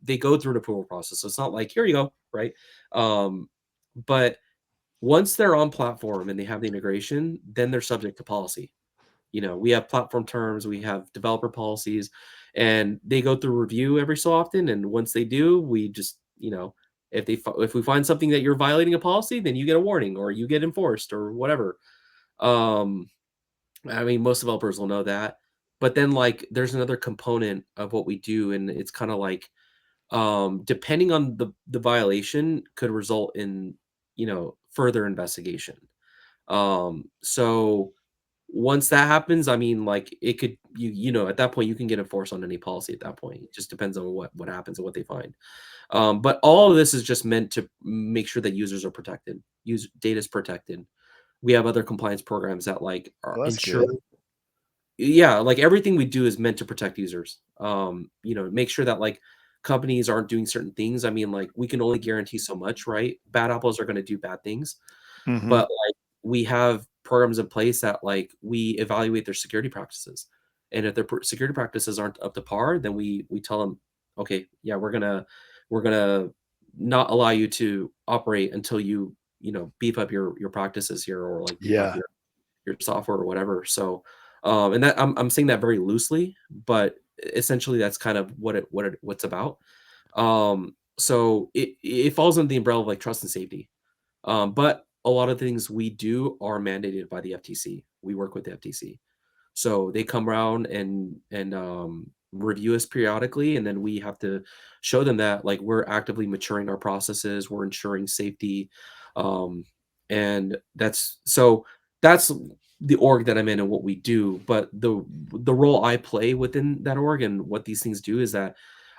They go through an approval process, so it's not like here you go, right? But once they're on platform and they have the integration, then they're subject to policy. We have platform terms, we have developer policies, and they go through review every so often. And once they do, we just, if we find something that you're violating a policy, then you get a warning or you get enforced or whatever. Um, I mean, most developers will know that. But then, like, there's another component of what we do, and it's kind of like, depending on the violation, could result in, further investigation. So once that happens, I mean, like it could at that point you can get enforced on any policy at that point. It just depends on what happens and what they find. But all of this is just meant to make sure that users are protected, use data is protected. We have other compliance programs that like are Well, that's ensure. good. Yeah, like everything we do is meant to protect users. Make sure that like companies aren't doing certain things. I mean, like we can only guarantee so much, right? Bad apples are going to do bad things. Mm-hmm. But, like, we have programs in place that, like, we evaluate their security practices, and if their security practices aren't up to par, then we tell them, "Okay, yeah, we're gonna not allow you to operate until beef up your practices here or, like, beef up Yeah. your software or whatever." So, and that I'm saying that very loosely, but essentially that's kind of what's about. So it falls under the umbrella of, like, trust and safety. But a lot of things we do are mandated by the FTC. We work with the FTC. So they come around and review us periodically, and then we have to show them that like we're actively maturing our processes, we're ensuring safety, um, and that's the org that I'm in and what we do. But the role I play within that org and what these things do is that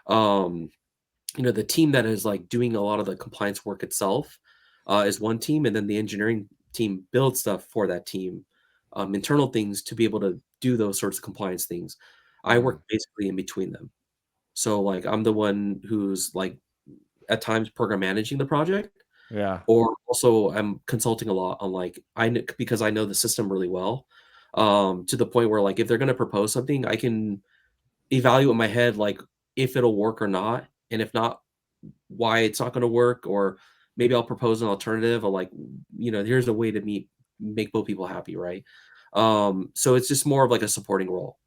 um, the team that is like doing a lot of the compliance work itself is one team, and then the engineering team builds stuff for that team, internal things to be able to do those sorts of compliance things. I work basically in between them. So like I'm the one who's like at times program managing the project, Yeah. or also I'm consulting a lot on like because I know the system really well, to the point where like if they're going to propose something, I can evaluate in my head like if it'll work or not, and if not, why it's not going to work, or maybe I'll propose an alternative or like, here's a way to make both people happy, right? So it's just more of like a supporting role.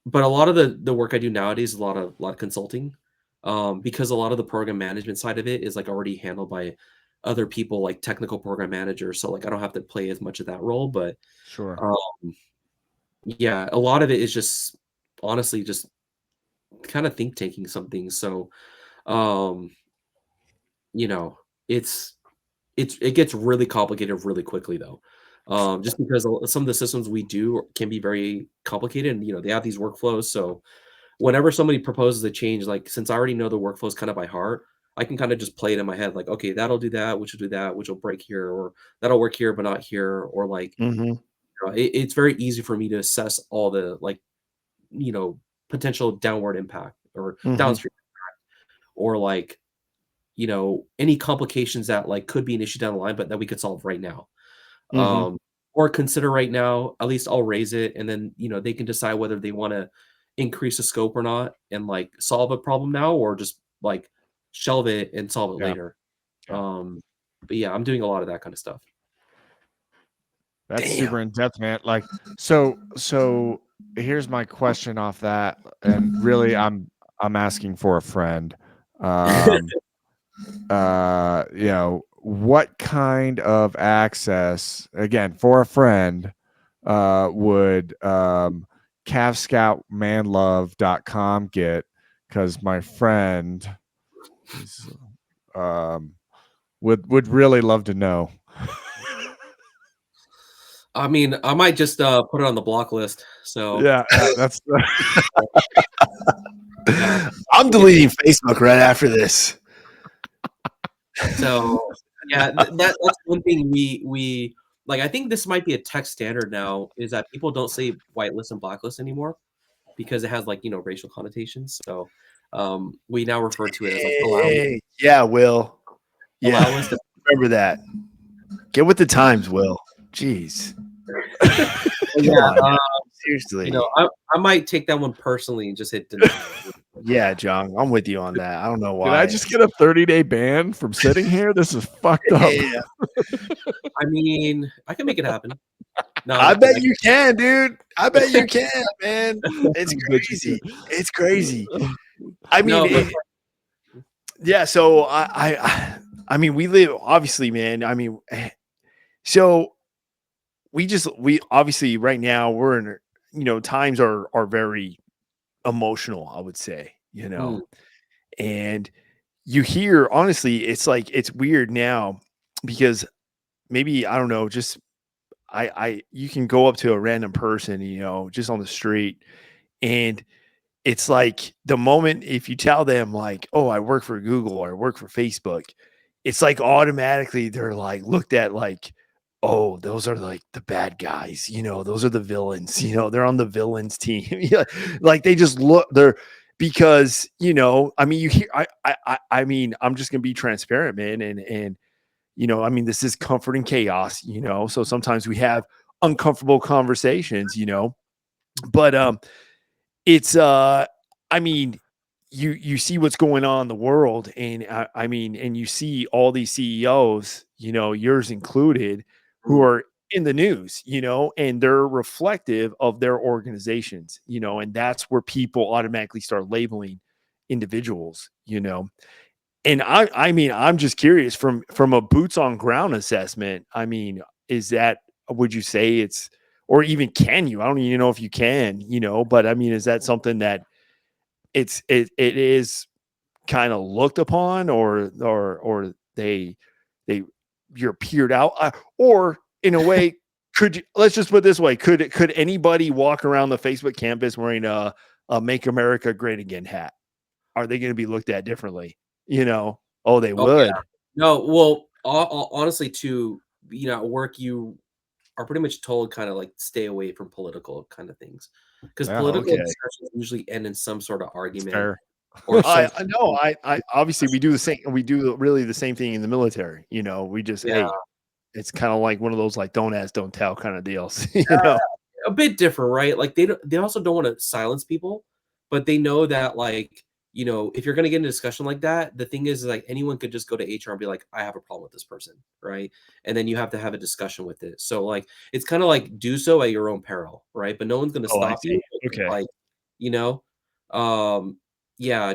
But a lot of the work I do nowadays is a lot of consulting, because a lot of the program management side of it is like already handled by other people, like technical program managers. So like I don't have to play as much of that role, but Sure. yeah, a lot of it is just honestly just kind of think taking some things. So um, you know, it's it gets really complicated really quickly though. Just because some of the systems we do can be very complicated and they have these workflows. So whenever somebody proposes a change, like since I already know the workflows kind of by heart, I can kind of just play it in my head, like, okay, that'll do that, which will do that, which will break here, or that'll work here, but not here, or like Mm-hmm. it's very easy for me to assess all the like you know potential downward impact or Mm-hmm. downstream, or like any complications that like could be an issue down the line, but that we could solve right now. Mm-hmm. Um, or consider right now, at least I'll raise it and then, they can decide whether they want to increase the scope or not and like solve a problem now or just like shelve it and solve it Yeah. later. Yeah. But yeah, I'm doing a lot of that kind of stuff. That's Damn. super in depth, man. Like, so here's my question off that. And really, I'm asking for a friend. What kind of access, again, for a friend, would calfscoutmanlove.com get? Because my friend is, would really love to know. I mean, I might just put it on the block list. So that's. I'm deleting Facebook right after this. So yeah, that's one thing we like. I think this might be a tech standard now, is that people don't say whitelist and blacklist anymore because it has, like, racial connotations. So we now refer to it as like allow. Yeah, Will. Yeah, allow us to remember that. Get with the times, Will. Jeez. Yeah, seriously. I might take that one personally and just hit deny. Yeah, John, I'm with you on that. I don't know why. Did I just get a 30-day ban from sitting here? This is fucked up. Yeah. I mean, I can make it happen. No, I bet you can, dude. I bet you can, man. It's crazy. It's crazy. I mean, yeah. So I mean, we live, obviously, man. I mean, so we obviously right now we're in, times are very emotional, I would say, and you hear, honestly, it's like, it's weird now because maybe, I don't know, just you can go up to a random person, just on the street, and it's like the moment if you tell them like, oh, I work for Google or I work for Facebook, it's like automatically they're like looked at like, oh, those are like the bad guys, those are the villains, they're on the villains team. Like they just look they're because, I mean, you hear, I mean, I'm just gonna be transparent, man. And I mean, this is comfort and chaos, so sometimes we have uncomfortable conversations, but it's I mean, you see what's going on in the world, and I mean, and you see all these CEOs, yours included, who are in the news, and they're reflective of their organizations, and that's where people automatically start labeling individuals, and I mean, I'm just curious from a boots on ground assessment. I mean, would you say it's, or even can you? I don't even know if you can, but I mean, is that something that it is kind of looked upon, or they you're peered out, or in a way, let's just put it this way, could anybody walk around the Facebook campus wearing a Make America Great Again hat? Are they going to be looked at differently? Oh, they would. Yeah. No, well, honestly, at work, you are pretty much told kind of like stay away from political kind of things, because political discussions usually end in some sort of argument. Or I know. I obviously we do the same. We do really the same thing in the military. We just hey, it's kind of like one of those like don't ask, don't tell kind of deals. A bit different, right? Like they also don't want to silence people, but they know that, like, if you're going to get in a discussion like that, the thing is like anyone could just go to HR and be like, I have a problem with this person, right? And then you have to have a discussion with it. So like it's kind of like do so at your own peril, right? But no one's going to stop you. Okay. Like, yeah,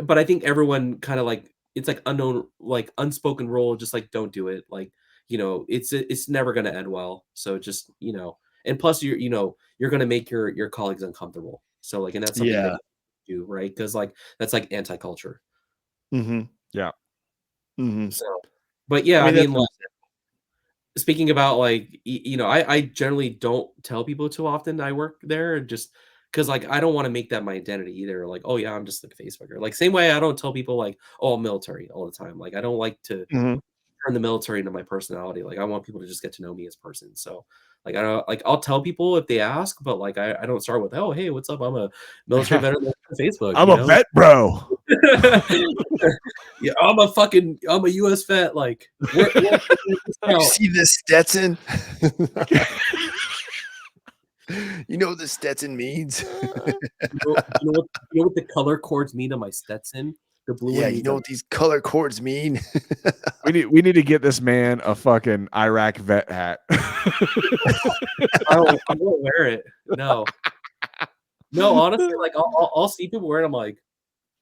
but I think everyone kind of like, it's like unknown, like unspoken rule, just like don't do it. Like, it's never going to end well. So just, and plus you're going to make your colleagues uncomfortable. So like, and that's something that you do, right? Because like that's like anti-culture. Yeah. So, but yeah, I mean, like, speaking about like, I generally don't tell people too often I work there, just because like I don't want to make that my identity either. Like, oh yeah, I'm just like a Facebooker. Like same way I don't tell people like, oh, I'm military all the time. Like I don't like to turn the military into my personality. Like I want people to just get to know me as a person. So like I don't, like, I'll tell people if they ask, but like I don't start with, oh hey, what's up? I'm a military veteran on Facebook. I'm a vet, bro. Yeah, I'm a US vet. Like you see this Stetson? You know what the Stetson means? you know what the color codes mean on my Stetson? The blue. Yeah, you know what these color codes mean? We need to get this man a fucking Iraq vet hat. I won't wear it. No, honestly, like I'll see people wearing. I'm like,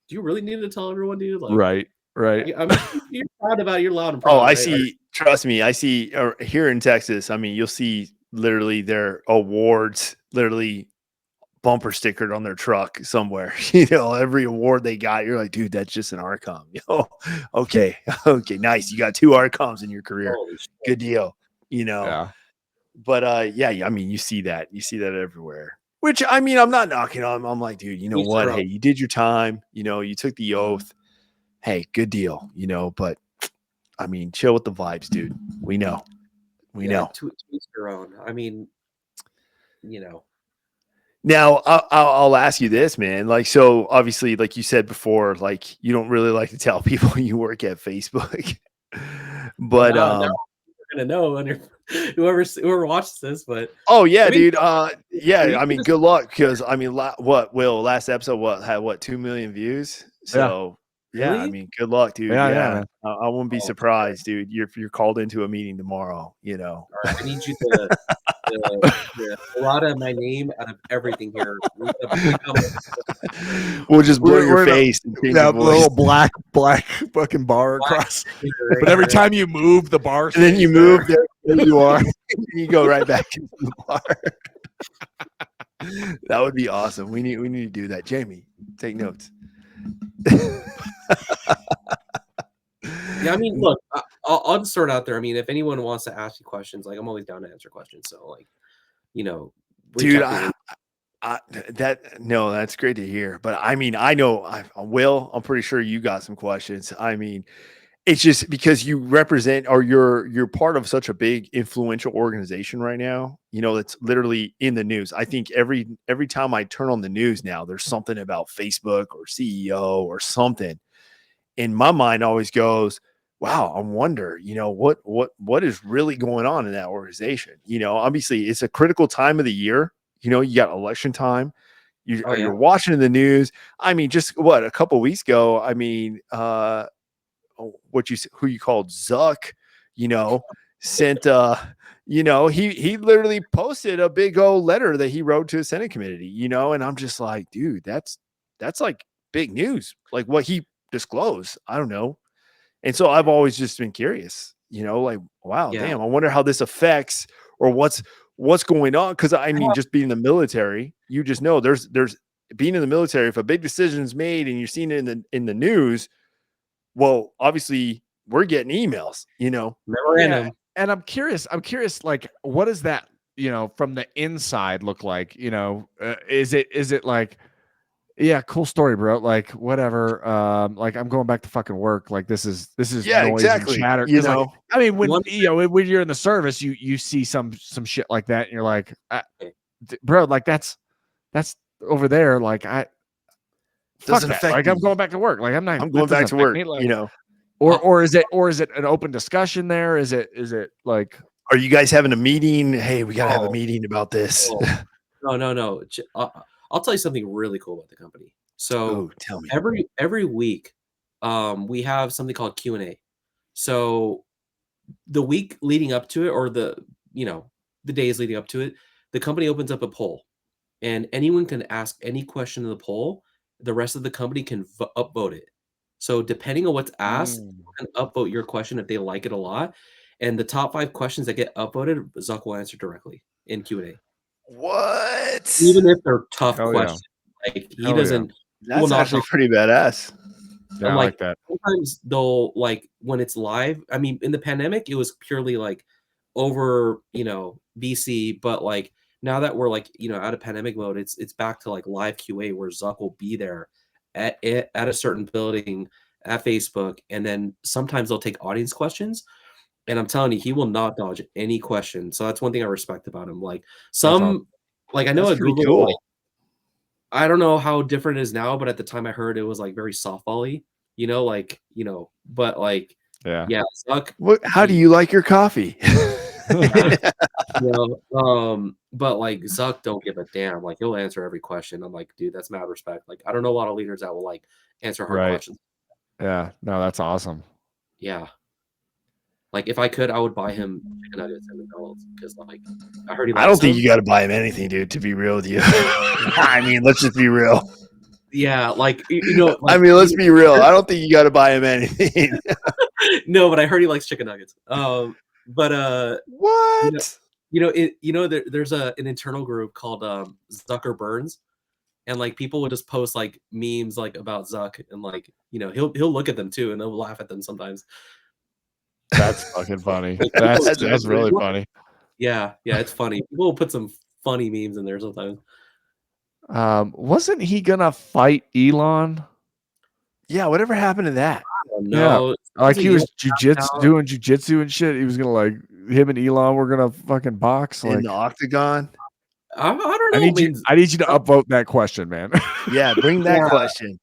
do you really need to tell everyone, dude? Like, right. I mean, you're proud about it. You're loud and proud. Oh, I right? see. Trust me, I see here in Texas. I mean, you'll see literally their awards literally bumper stickered on their truck somewhere. Every award they got, you're like, dude, that's just an ARCOM. Okay, nice. You got 2 ARCOMs in your career. Good deal. Yeah. But yeah, I mean, you see that everywhere. Which, I mean, I'm not knocking on. I'm like, dude, you know what? Hey, you did your time. You took the oath. Hey, good deal. But I mean, chill with the vibes, dude. We know. To each their own. I mean, Now, I'll ask you this, man. Like, so obviously, like you said before, like you don't really like to tell people you work at Facebook, but you're gonna know when whoever watches this. But oh yeah, I mean, dude. Yeah, I mean, good luck because I mean, last episode had 2 million views? So yeah, really? I mean, good luck, dude. Yeah, Yeah. I wouldn't be surprised, dude. You're called into a meeting tomorrow. All right, I need you to a lot of my name out of everything here. We'll just blur your face and change your voice. Little black fucking bar across. But every time you move, the bar, and then you move there you are. You go right back into the bar. That would be awesome. We need to do that. Jamie, take notes. Yeah, I mean, look, I'll just start out there. I mean, if anyone wants to ask you questions, like I'm always down to answer questions. So, like, dude, that's great to hear. But I mean, I know I'm pretty sure you got some questions. I mean, it's just because you represent or you're part of such a big influential organization right now, that's literally in the news. I think every time I turn on the news now, there's something about Facebook or CEO or something. And my mind always goes, wow, I wonder, what is really going on in that organization? Obviously it's a critical time of the year. You got election time. You're watching the news. I mean, just a couple of weeks ago, I mean, who you called Zuck, sent he literally posted a big old letter that he wrote to a Senate committee, and I'm just like, dude, that's like big news, like what he disclosed. I don't know. And so I've always just been curious, like, wow, damn, I wonder how this affects or what's going on. Cause I mean, just being in the military, you just know there's being in the military, if a big decision is made and you're seeing it in the news, well, obviously we're getting emails, Yeah. And I'm curious, like, what does that, from the inside look like? Is it like, yeah, cool story, bro. Like, whatever. Like, I'm going back to fucking work. Like, this is yeah, noise exactly. And chatter. Like, I mean, when you're in the service, you see some shit like that, and you're like, bro, like that's over there. Like, doesn't affect. Like, I'm going back to work. Like, I'm going back to work. Me, like, or is it an open discussion there? Is it like, are you guys having a meeting? Hey, we gotta have a meeting about this. No. I'll tell you something really cool about the company. So tell me. Every week, we have something called Q&A. So the week leading up to it, or the days leading up to it, the company opens up a poll, and anyone can ask any question in the poll. The rest of the company can upvote it. So depending on what's asked, you can upvote your question if they like it a lot. And the top 5 questions that get upvoted, Zuck will answer directly in Q&A. What? Even if they're tough questions, like he doesn't. Yeah. That's actually pretty badass. Yeah, I like that. Sometimes they'll, like, when it's live. I mean, in the pandemic, it was purely like over, BC, but like now that we're like out of pandemic mode, it's back to like live QA where Zuck will be there at a certain building at Facebook, and then sometimes they'll take audience questions. And I'm telling you, he will not dodge any question. So that's one thing I respect about him. Like I know at Google, cool. like, I don't know how different it is now, but at the time I heard it was like very softball-y, but like, yeah. Zuck, how do you like your coffee? But like Zuck don't give a damn. Like, he'll answer every question. I'm like, dude, that's mad respect. Like, I don't know a lot of leaders that will like answer hard questions. Yeah, no, that's awesome. Yeah. Like, if I could, I would buy him chicken nuggets at McDonald's because, like, I heard he likes I don't think you got to buy him anything, dude, to be real with you. I mean, let's just be real. Yeah, like like, I mean, let's be real. I don't think you got to buy him anything. No, but I heard he likes chicken nuggets. But What? there's an internal group called Zucker Burns, and like people would just post like memes like about Zuck, and like he'll look at them too, and they'll laugh at them sometimes. That's fucking funny. Like, That's really funny. Yeah, it's funny. People will put some funny memes in there sometimes. Wasn't he gonna fight Elon? Yeah, whatever happened to that? No, like he was doing jujitsu and shit. He was gonna like him and Elon were gonna fucking box in the octagon. I don't know. I need you to upvote that question, man. Yeah, bring that question.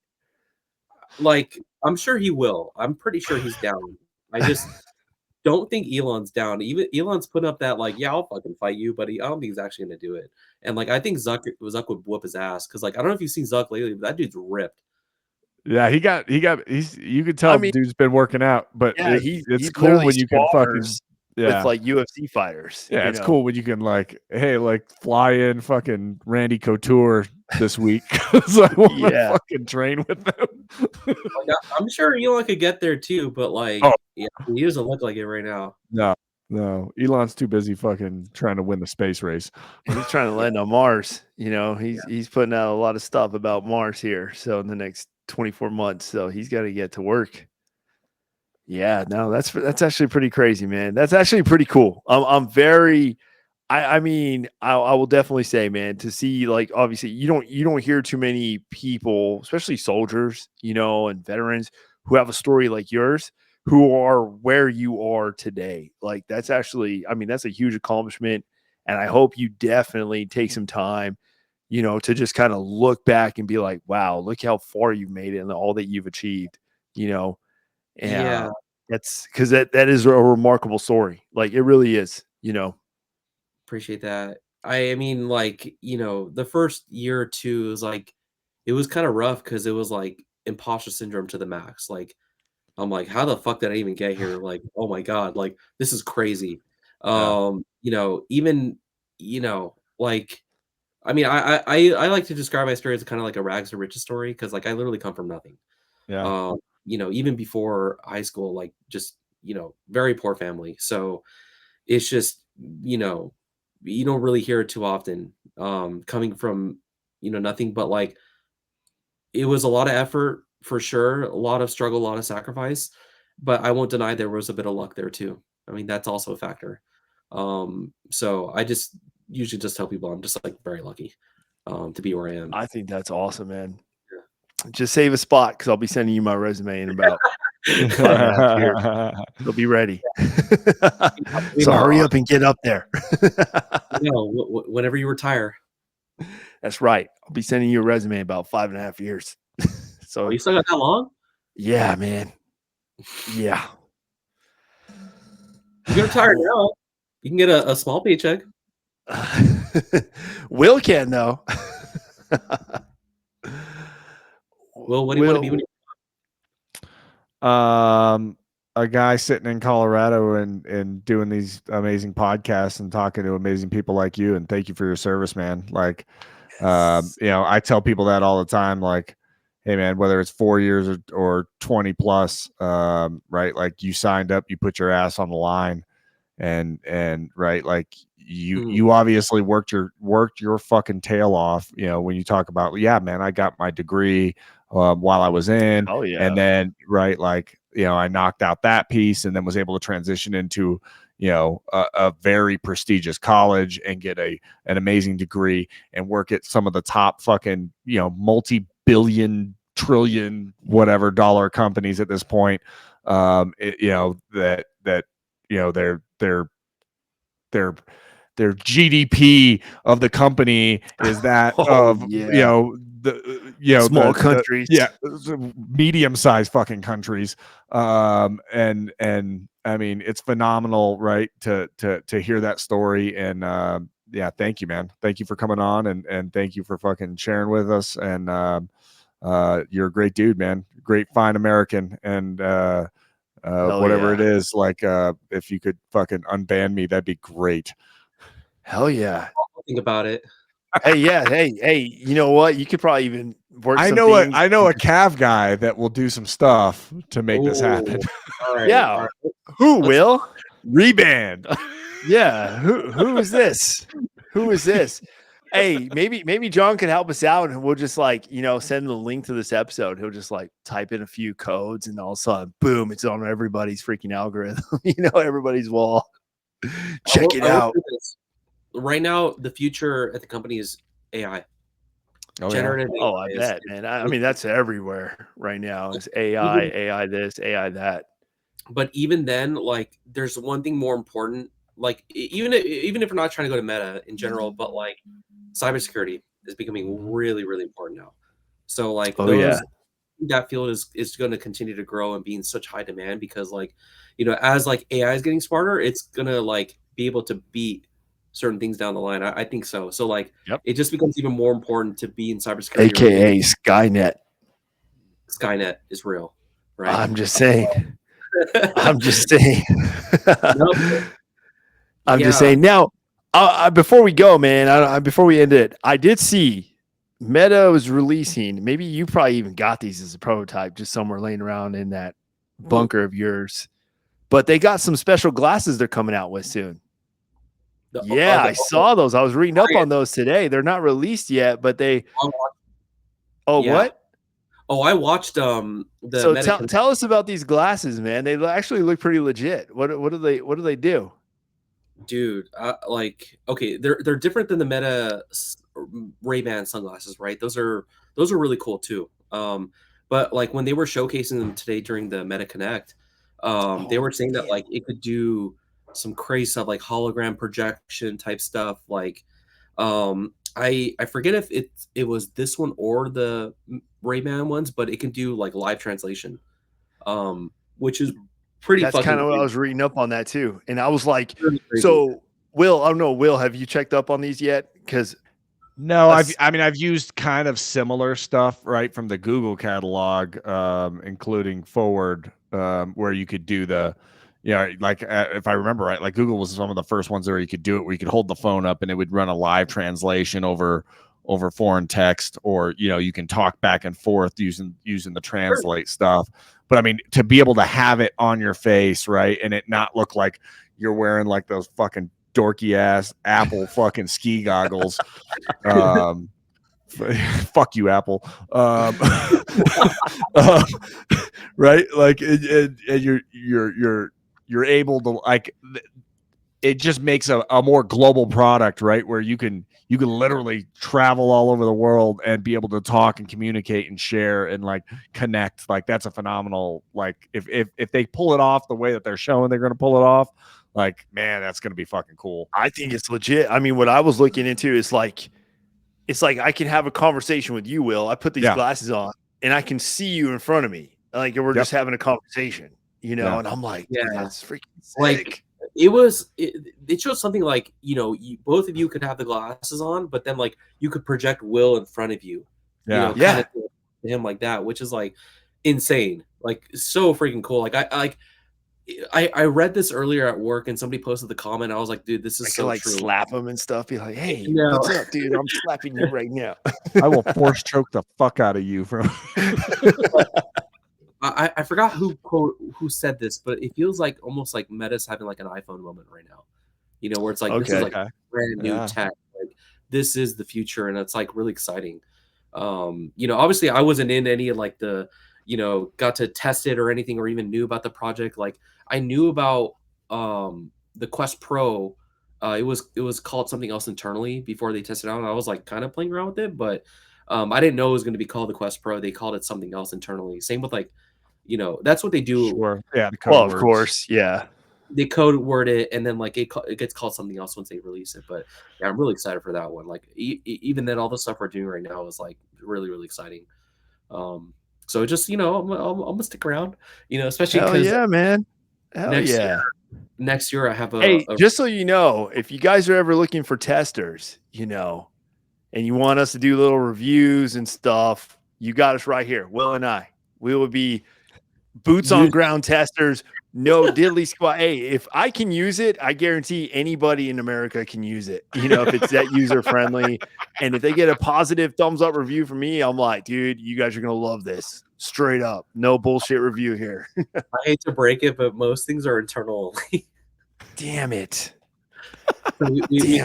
Like, I'm sure he will. I'm pretty sure he's down. I just don't think Elon's down. Even Elon's putting up that like, yeah, I'll fucking fight you, but I don't think he's actually gonna do it. And like, I think Zuck would whoop his ass because like I don't know if you've seen Zuck lately, but that dude's ripped. Yeah, you could tell dude's been working out, but yeah, it's cool when you can fucking with like UFC fighters. Yeah, it's cool when you can like, hey, like fly in fucking Randy Couture this week because I want to fucking train with them. Like, I'm sure Elon could get there too, but like, yeah, he doesn't look like it right now. No, Elon's too busy fucking trying to win the space race. He's trying to land on Mars. He's putting out a lot of stuff about Mars here. So in the next 24 months, so he's got to get to work. Yeah, no, that's actually pretty crazy, man. That's actually pretty cool. I'm very, I mean, I will definitely say, man, to see like obviously you don't hear too many people, especially soldiers, and veterans who have a story like yours, who are where you are today. Like that's actually, I mean, that's a huge accomplishment, and I hope you definitely take some time, to just kind of look back and be like, wow, look how far you've made it and all that you've achieved, Yeah, that's because that is a remarkable story. Like it really is, Appreciate that. I mean, like, the first year or two was like, it was kind of rough because it was like imposter syndrome to the max. Like, I'm like, how the fuck did I even get here? Like, oh my God, like this is crazy. Even, like, I mean, I like to describe my story as kind of like a rags to riches story because like I literally come from nothing. Yeah. Even before high school, like just, very poor family. So it's just, you don't really hear it too often. Coming from, nothing but like it was a lot of effort for sure, a lot of struggle, a lot of sacrifice, but I won't deny there was a bit of luck there too. I mean, that's also a factor. So I just usually just tell people I'm just like very lucky to be where I am. I think that's awesome, man. Just save a spot because I'll be sending you my resume in about 5.5 years. You'll be ready. So hurry up and get up there. Whenever you retire. That's right. I'll be sending you a resume in about 5.5 years. So you still got that long? Yeah, man. Yeah. You can retire now. You can get a small paycheck. Will can though. Well, what do you want to be? A guy sitting in Colorado and doing these amazing podcasts and talking to amazing people like you. And thank you for your service, man. Like, I tell people that all the time. Like, hey, man, whether it's 4 years or 20 plus, right? Like you signed up, you put your ass on the line, and right, like you obviously worked your fucking tail off. When you talk about, yeah, man, I got my degree while I was in, and then right, like. I knocked out that piece and then was able to transition into, a very prestigious college and get an amazing degree and work at some of the top fucking, multi-billion, trillion, whatever dollar companies at this point. Their GDP of the company is that small countries, medium-sized fucking countries. And I mean, it's phenomenal, right? To hear that story. And thank you, man. Thank you for coming on and thank you for fucking sharing with us. And you're a great dude, man. Great, fine American. And whatever it is, like if you could fucking unban me, that'd be great. Hell yeah. I'll think about it. Hey, yeah, hey, you know what? You could probably even work I some know things. I know a Cav guy that will do some stuff to make this happen. All right. Yeah. All right. Who will? Reband. Yeah. Who is this? Who is this? Hey, maybe John can help us out and we'll just like, send the link to this episode. He'll just like type in a few codes and all of a sudden, boom, it's on everybody's freaking algorithm, everybody's wall. Check it out. Right now, the future at the company is AI. Generative AI. Oh, I bet, man. I mean, that's everywhere right now. It's AI this, AI that. But even then, like, there's one thing more important. Like, even if we're not trying to go to meta in general, but like, cybersecurity is becoming really, really important now. So, like, that field is going to continue to grow and be in such high demand because, like, as like AI is getting smarter, it's gonna like be able to beat certain things down the line. I think so. So, like, it just becomes even more important to be in cybersecurity. AKA Skynet. Skynet is real, right? I'm just saying. I'm just saying. I'm just saying. Now, before we go, man, before we end it, I did see Meta was releasing. Maybe you probably even got these as a prototype, just somewhere laying around in that bunker of yours. But they got some special glasses they're coming out with soon. I saw those. I was reading up on those today. They're not released yet, but they. What? Oh, I watched So tell us about these glasses, man. They actually look pretty legit. What do they do? Dude, like, okay, they're different than the Meta Ray-Ban sunglasses, right? Those are really cool too. But like when they were showcasing them today during the Meta Connect, they were saying that like it could do some crazy stuff like hologram projection type stuff. Like, I forget if it was this one or the Ray-Ban ones, but it can do like live translation, which is pretty. That's kind of what I was reading up on that too, and I was like, so Will, I don't know, Will, have you checked up on these yet? Because no, I've used kind of similar stuff right from the Google catalog, including Forward, where you could do the. Like if I remember right, like Google was some of the first ones where you could do it, where you could hold the phone up and it would run a live translation over foreign text, or you can talk back and forth using the translate stuff. But I mean, to be able to have it on your face, right, and it not look like you're wearing like those fucking dorky ass Apple fucking ski goggles. Fuck you, Apple. Right, like, and you're able to, like, it just makes a more global product, right? Where you can literally travel all over the world and be able to talk and communicate and share and like connect. Like, that's a phenomenal, like, if they pull it off the way that they're showing they're going to pull it off, like, man, that's going to be fucking cool. I think it's legit. I mean, what I was looking into is like, it's like I can have a conversation with you, Will. I put these glasses on and I can see you in front of me. Like, we're just having a conversation, and I'm like, that's freaking sick. Like, it showed something like, both of you could have the glasses on, but then like you could project Will in front of you. Kind of to him like that, which is like insane. Like, so freaking cool. Like, I read this earlier at work and somebody posted the comment. I was like, dude, this is so like true. Slap him and stuff. Be like, hey, what's up, dude? I'm slapping you right now. I will force choke the fuck out of you from. I forgot who said this, but it feels like almost like Meta's having like an iPhone moment right now. Where it's like, this is like brand new tech. Like, this is the future, and it's like really exciting. Obviously I wasn't in any of like the, got to test it or anything, or even knew about the project. Like, I knew about the Quest Pro. It was called something else internally before they tested it out, and I was like kind of playing around with it, but I didn't know it was going to be called the Quest Pro. They called it something else internally. Same with like, that's what they do. Sure. Yeah. Well, of course. Yeah. They code word it, and then like it gets called something else once they release it. But yeah, I'm really excited for that one. Like, even then, all the stuff we're doing right now is like really, really exciting. So just, I'm gonna stick around, especially because man. Next year I have just so you know, if you guys are ever looking for testers, and you want us to do little reviews and stuff, you got us right here. Will and I. We will be boots on ground testers. No diddly squat. Hey, if I can use it, I guarantee anybody in America can use it. If it's that user friendly, and if they get a positive thumbs up review from me, I'm like, dude, you guys are gonna love this. Straight up, no bullshit review here. I hate to break it, but most things are internal. Damn it. So we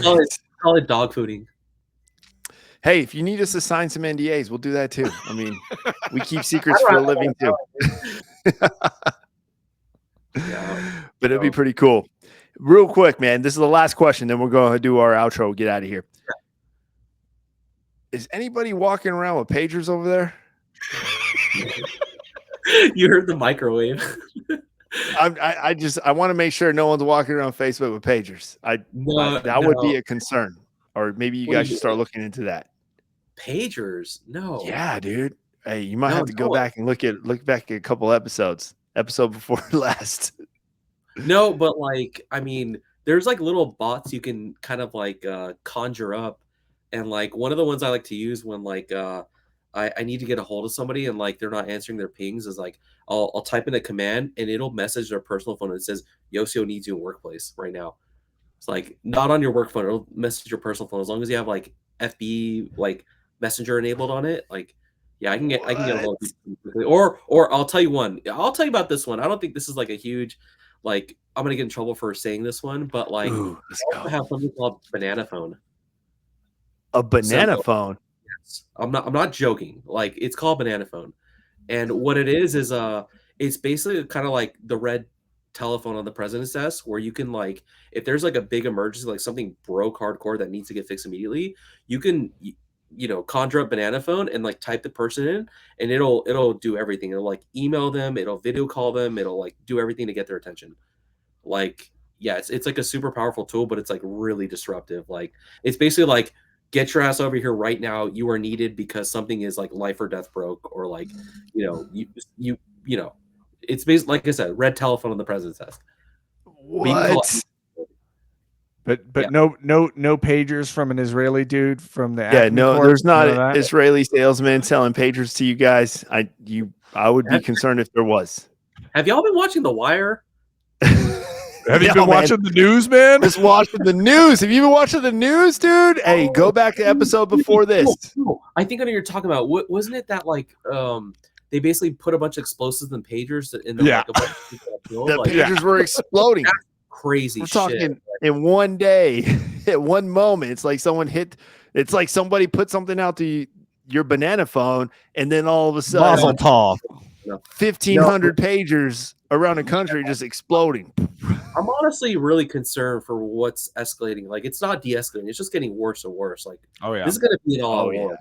call it dog fooding. Hey, if you need us to sign some NDAs, we'll do that too. I mean, we keep secrets for a living too. Yeah, but it'd be pretty cool. Real quick, man. This is the last question. Then we're going to do our outro. We'll get out of here. Is anybody walking around with pagers over there? You heard the microwave. I want to make sure no one's walking around Facebook with pagers. That would be a concern. Or maybe you guys should start looking into that. Pagers? No. Yeah, dude. Hey, you might have to go back and look back at a couple episodes. Episode before last. No, but like, I mean, there's like little bots you can kind of like conjure up, and like one of the ones I like to use when like I need to get a hold of somebody and like they're not answering their pings is like I'll type in a command and it'll message their personal phone and it says Yosio needs you in workplace right now. It's like not on your work phone, it'll message your personal phone as long as you have like FB like Messenger enabled on it. Like, yeah, I can get a hold of people. Or I'll tell you one. I'll tell you about this one. I don't think this is like a huge, like I'm gonna get in trouble for saying this one, but like I also have something called banana phone. A banana phone. Yes, I'm not joking. Like it's called banana phone, and what it is it's basically kind of like the red telephone on the president's desk, where you can like if there's like a big emergency, like something broke hardcore that needs to get fixed immediately, you can conjure up banana phone and like type the person in and it'll do everything. It'll like email them, it'll video call them, it'll like do everything to get their attention. Like, yeah, it's like a super powerful tool, but it's like really disruptive. Like it's basically like get your ass over here right now. You are needed because something is like life or death broke, or like, it's basically like I said, red telephone on the president's desk. What? But no pagers from an Israeli dude from the there's not an Israeli salesman selling pagers to you guys. I would be concerned if there was. Have y'all been watching The Wire? Have you been watching the news, man? Just watching the news. Have you been watching the news, dude? Hey, go back to episode before this. No. I think I know what you're talking about. Wasn't it that like they basically put a bunch of explosives in pagers and then like a bunch of people got killed? The pagers were exploding. Crazy shit. We're talking in one day, at one moment. It's like it's like somebody put something out to your banana phone, and then all of a sudden, 1,500 pagers around the country just exploding. I'm honestly really concerned for what's escalating. Like, it's not de-escalating; it's just getting worse and worse. Like, this is going to be an all war.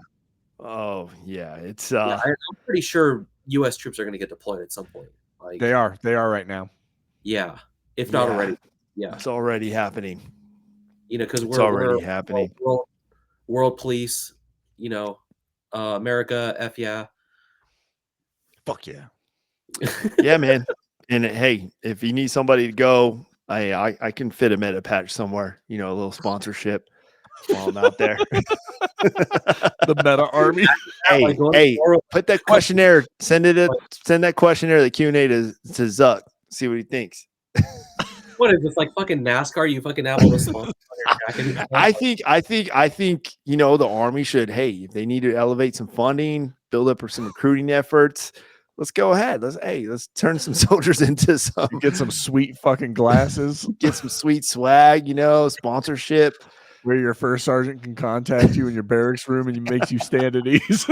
Oh yeah, it's. I'm pretty sure U.S. troops are going to get deployed at some point. Like they are right now. Yeah, if not already. Yeah, it's already happening. Because we're already happening. World police. America. F yeah. Fuck yeah. Yeah, man. And hey, if you need somebody to go, I can fit a meta patch somewhere. A little sponsorship while I'm out there. The meta army. Hey, put that questionnaire. Send that questionnaire, the Q&A to Zuck. See what he thinks. What is this, like fucking NASCAR? You fucking have all the sponsors on your jacket. I think the army should. Hey, if they need to elevate some funding, build up some recruiting efforts. Let's go ahead. Let's turn some soldiers into some. Get some sweet fucking glasses. Get some sweet swag. Sponsorship. Where your first sergeant can contact you in your barracks room and he makes you stand at ease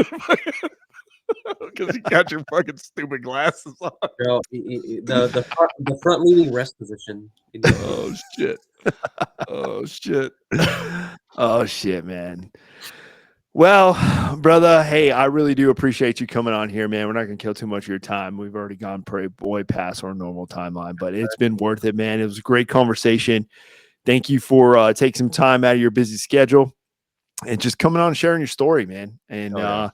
because you got your fucking stupid glasses on. Bro, the front leaning rest position. Oh shit! Oh shit, man. Well, brother, hey, I really do appreciate you coming on here, man. We're not going to kill too much of your time. We've already gone way past our normal timeline, but it's been worth it, man. It was a great conversation. Thank you for taking some time out of your busy schedule and just coming on and sharing your story, man. And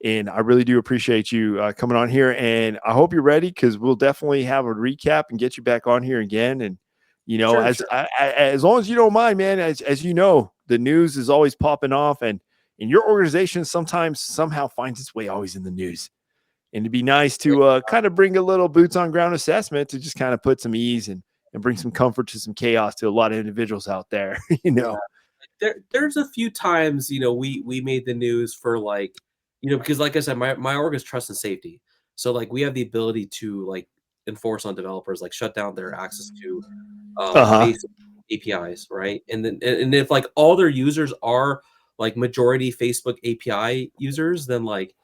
and I really do appreciate you coming on here. And I hope you're ready because we'll definitely have a recap and get you back on here again. And as long as you don't mind, man, as you know, the news is always popping off and your organization sometimes somehow finds its way always in the news. And it'd be nice to kind of bring a little boots on ground assessment to just kind of put some ease and bring some comfort to some chaos to a lot of individuals out there. There's a few times, we made the news for like, because like I said, my org is trust and safety. So like we have the ability to like enforce on developers, like shut down their access to Facebook APIs, right? And then and if like all their users are like majority Facebook API users, then like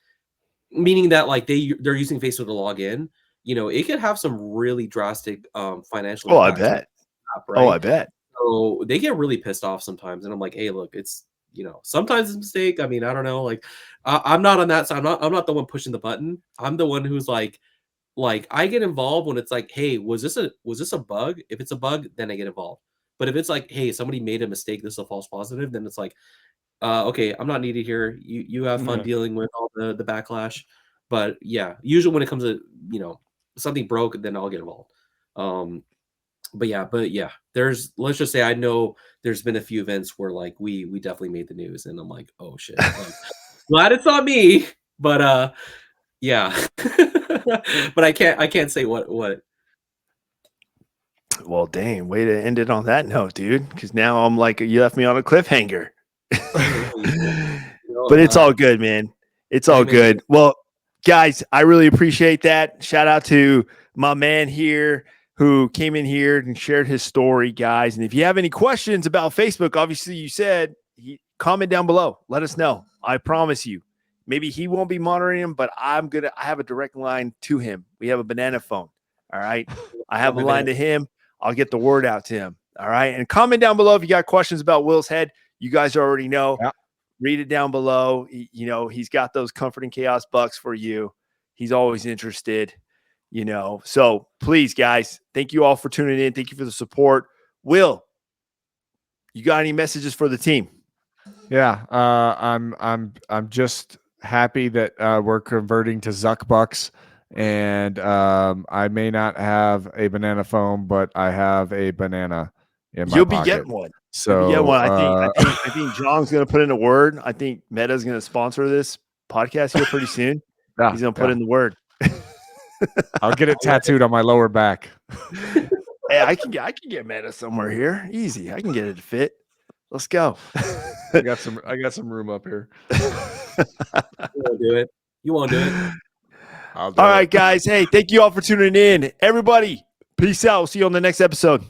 meaning that like they're using Facebook to log in, it could have some really drastic financial impact. I bet. Right? I bet. So they get really pissed off sometimes, and I'm like, hey, look, it's sometimes it's a mistake. I mean, I don't know, like I'm not on that side. I'm not the one pushing the button. I'm the one who's like I get involved when it's like, hey, was this a bug? If it's a bug, then I get involved. But if it's like, hey, somebody made a mistake, this is a false positive, then it's like, okay, I'm not needed here. You have fun dealing with all the backlash. But yeah, usually when it comes to something broke, then I'll get involved. But yeah, let's just say I know there's been a few events where like we definitely made the news, and I'm like, oh shit, like, glad it's not me, but yeah, but I can't say what. Well, dang, way to end it on that note, dude. Because now I'm like, you left me on a cliffhanger. But it's all good, man. It's all good. Well, guys, I really appreciate that. Shout out to my man here who came in here and shared his story, guys. And if you have any questions about Facebook, obviously you said, comment down below. Let us know. I promise you. Maybe he won't be monitoring him, but I have a direct line to him. We have a banana phone. All right. I have a line to him. I'll get the word out to him. All right. And comment down below if you got questions about Will's head. You guys already know. Yeah. Read it down below. He's got those comforting chaos bucks for you. He's always interested. So please, guys, thank you all for tuning in. Thank you for the support. Will, you got any messages for the team? Yeah, I'm just happy that we're converting to Zuck Bucks, and I may not have a banana phone, but I have a banana in my You'll pocket. be getting one. So yeah, one. I think John's going to put in a word. I think Meta's going to sponsor this podcast here pretty soon. Yeah, he's going to put in the word. I'll get it tattooed on my lower back. Hey, I can get Meta somewhere here. Easy. I can get it to fit. Let's go. I got some room up here. You won't do it. You won't do it. All right, guys. Hey, thank you all for tuning in. Everybody, peace out. We'll see you on the next episode.